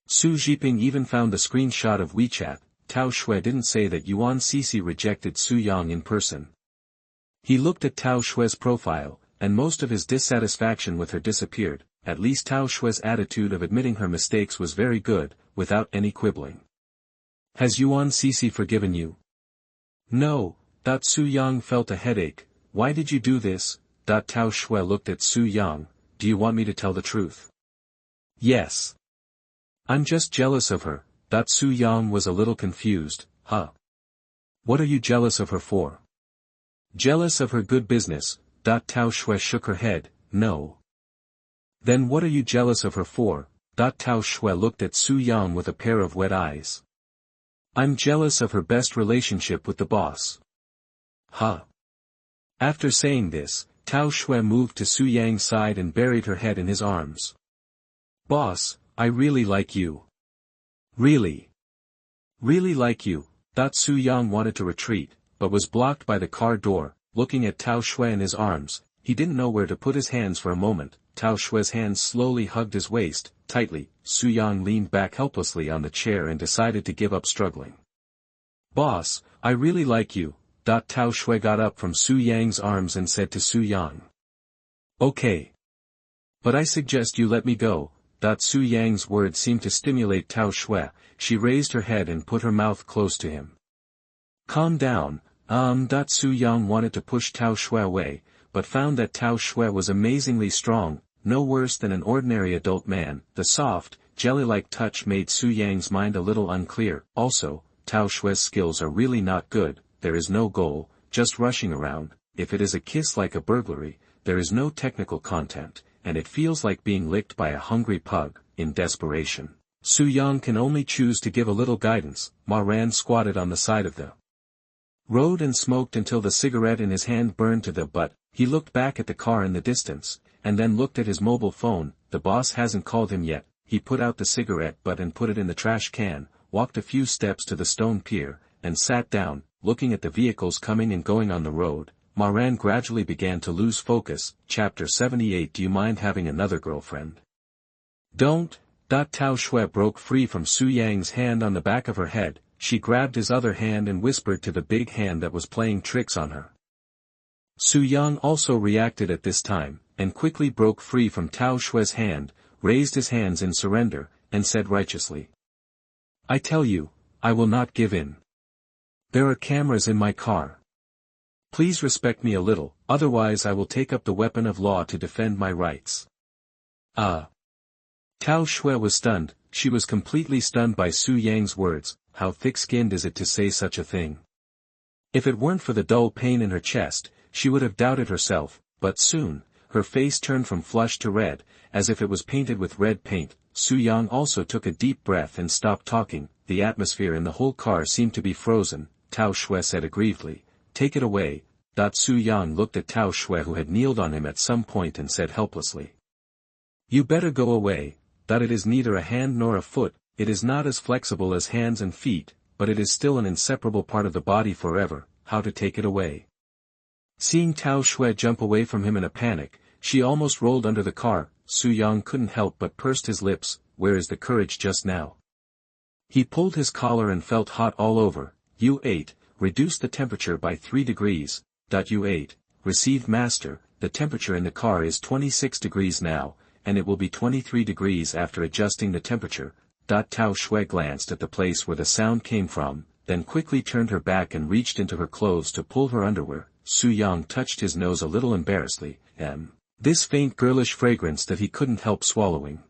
Su Jiping even found the screenshot of WeChat. Tao Shui didn't say that Yuan Cece rejected Su Yang in person. He looked at Tao Shui's profile, and most of his dissatisfaction with her disappeared. At least Tao Shui's attitude of admitting her mistakes was very good, without any quibbling. Has Yuan Cece forgiven you? No. Su Yang felt a headache. Why did you do this? Tao Shui looked at Su Yang. Do you want me to tell the truth? Yes. I'm just jealous of her. Su Yang was a little confused. Huh? What are you jealous of her for? Jealous of her good business. Tao Shui shook her head. No. Then what are you jealous of her for? Tao Shui looked at Su Yang with a pair of wet eyes. I'm jealous of her best relationship with the boss. Huh? After saying this, Tao Shui moved to Su Yang's side and buried her head in his arms. Boss, I really like you. Really? Really like you. Su Yang wanted to retreat, but was blocked by the car door. Looking at Tao Shui in his arms, he didn't know where to put his hands for a moment. Tao Shui's hands slowly hugged his waist, tightly. Su Yang leaned back helplessly on the chair and decided to give up struggling. Boss, I really like you. Tao Shui got up from Su Yang's arms and said to Su Yang. Okay. But I suggest you let me go. Su Yang's words seemed to stimulate Tao Shui. She raised her head and put her mouth close to him. Calm down. Su Yang wanted to push Tao Shui away, but found that Tao Shui was amazingly strong, no worse than an ordinary adult man. The soft, jelly-like touch made Su Yang's mind a little unclear. Also, Tao Shui's skills are really not good. There is no goal, just rushing around. If it is a kiss like a burglary, there is no technical content, and it feels like being licked by a hungry pug. In desperation, Su Yang can only choose to give a little guidance. Ma Ran squatted on the side of the road and smoked until the cigarette in his hand burned to the butt. He looked back at the car in the distance, and then looked at his mobile phone. The boss hasn't called him yet. He put out the cigarette butt and put it in the trash can, walked a few steps to the stone pier, and sat down, looking at the vehicles coming and going on the road. Ma Ran gradually began to lose focus. Chapter 78. Do you mind having another girlfriend? Don't. Tao Shui broke free from Su Yang's hand on the back of her head. She grabbed his other hand and whispered to the big hand that was playing tricks on her. Su Yang also reacted at this time, and quickly broke free from Tao Shui's hand, raised his hands in surrender, and said righteously. I tell you, I will not give in. There are cameras in my car. Please respect me a little, otherwise I will take up the weapon of law to defend my rights. Tao Shui was stunned. She was completely stunned by Su Yang's words. How thick-skinned is it to say such a thing? If it weren't for the dull pain in her chest, she would have doubted herself, but soon, her face turned from flushed to red, as if it was painted with red paint. Su Yang also took a deep breath and stopped talking. The atmosphere in the whole car seemed to be frozen. Tao Shui said aggrievedly, take it away. Su Yang looked at Tao Shui who had kneeled on him at some point and said helplessly. You better go away. It is neither a hand nor a foot. It is not as flexible as hands and feet, but it is still an inseparable part of the body forever. How to take it away? Seeing Tao Shui jump away from him in a panic, she almost rolled under the car. Su Yang couldn't help but pursed his lips. Where is the courage just now? He pulled his collar and felt hot all over. U8, reduced the temperature by 3 degrees. U8, received master, the temperature in the car is 26 degrees now, and it will be 23 degrees after adjusting the temperature. Tao Shui glanced at the place where the sound came from, then quickly turned her back and reached into her clothes to pull her underwear. Su Yang touched his nose a little embarrassedly, this faint girlish fragrance that he couldn't help swallowing.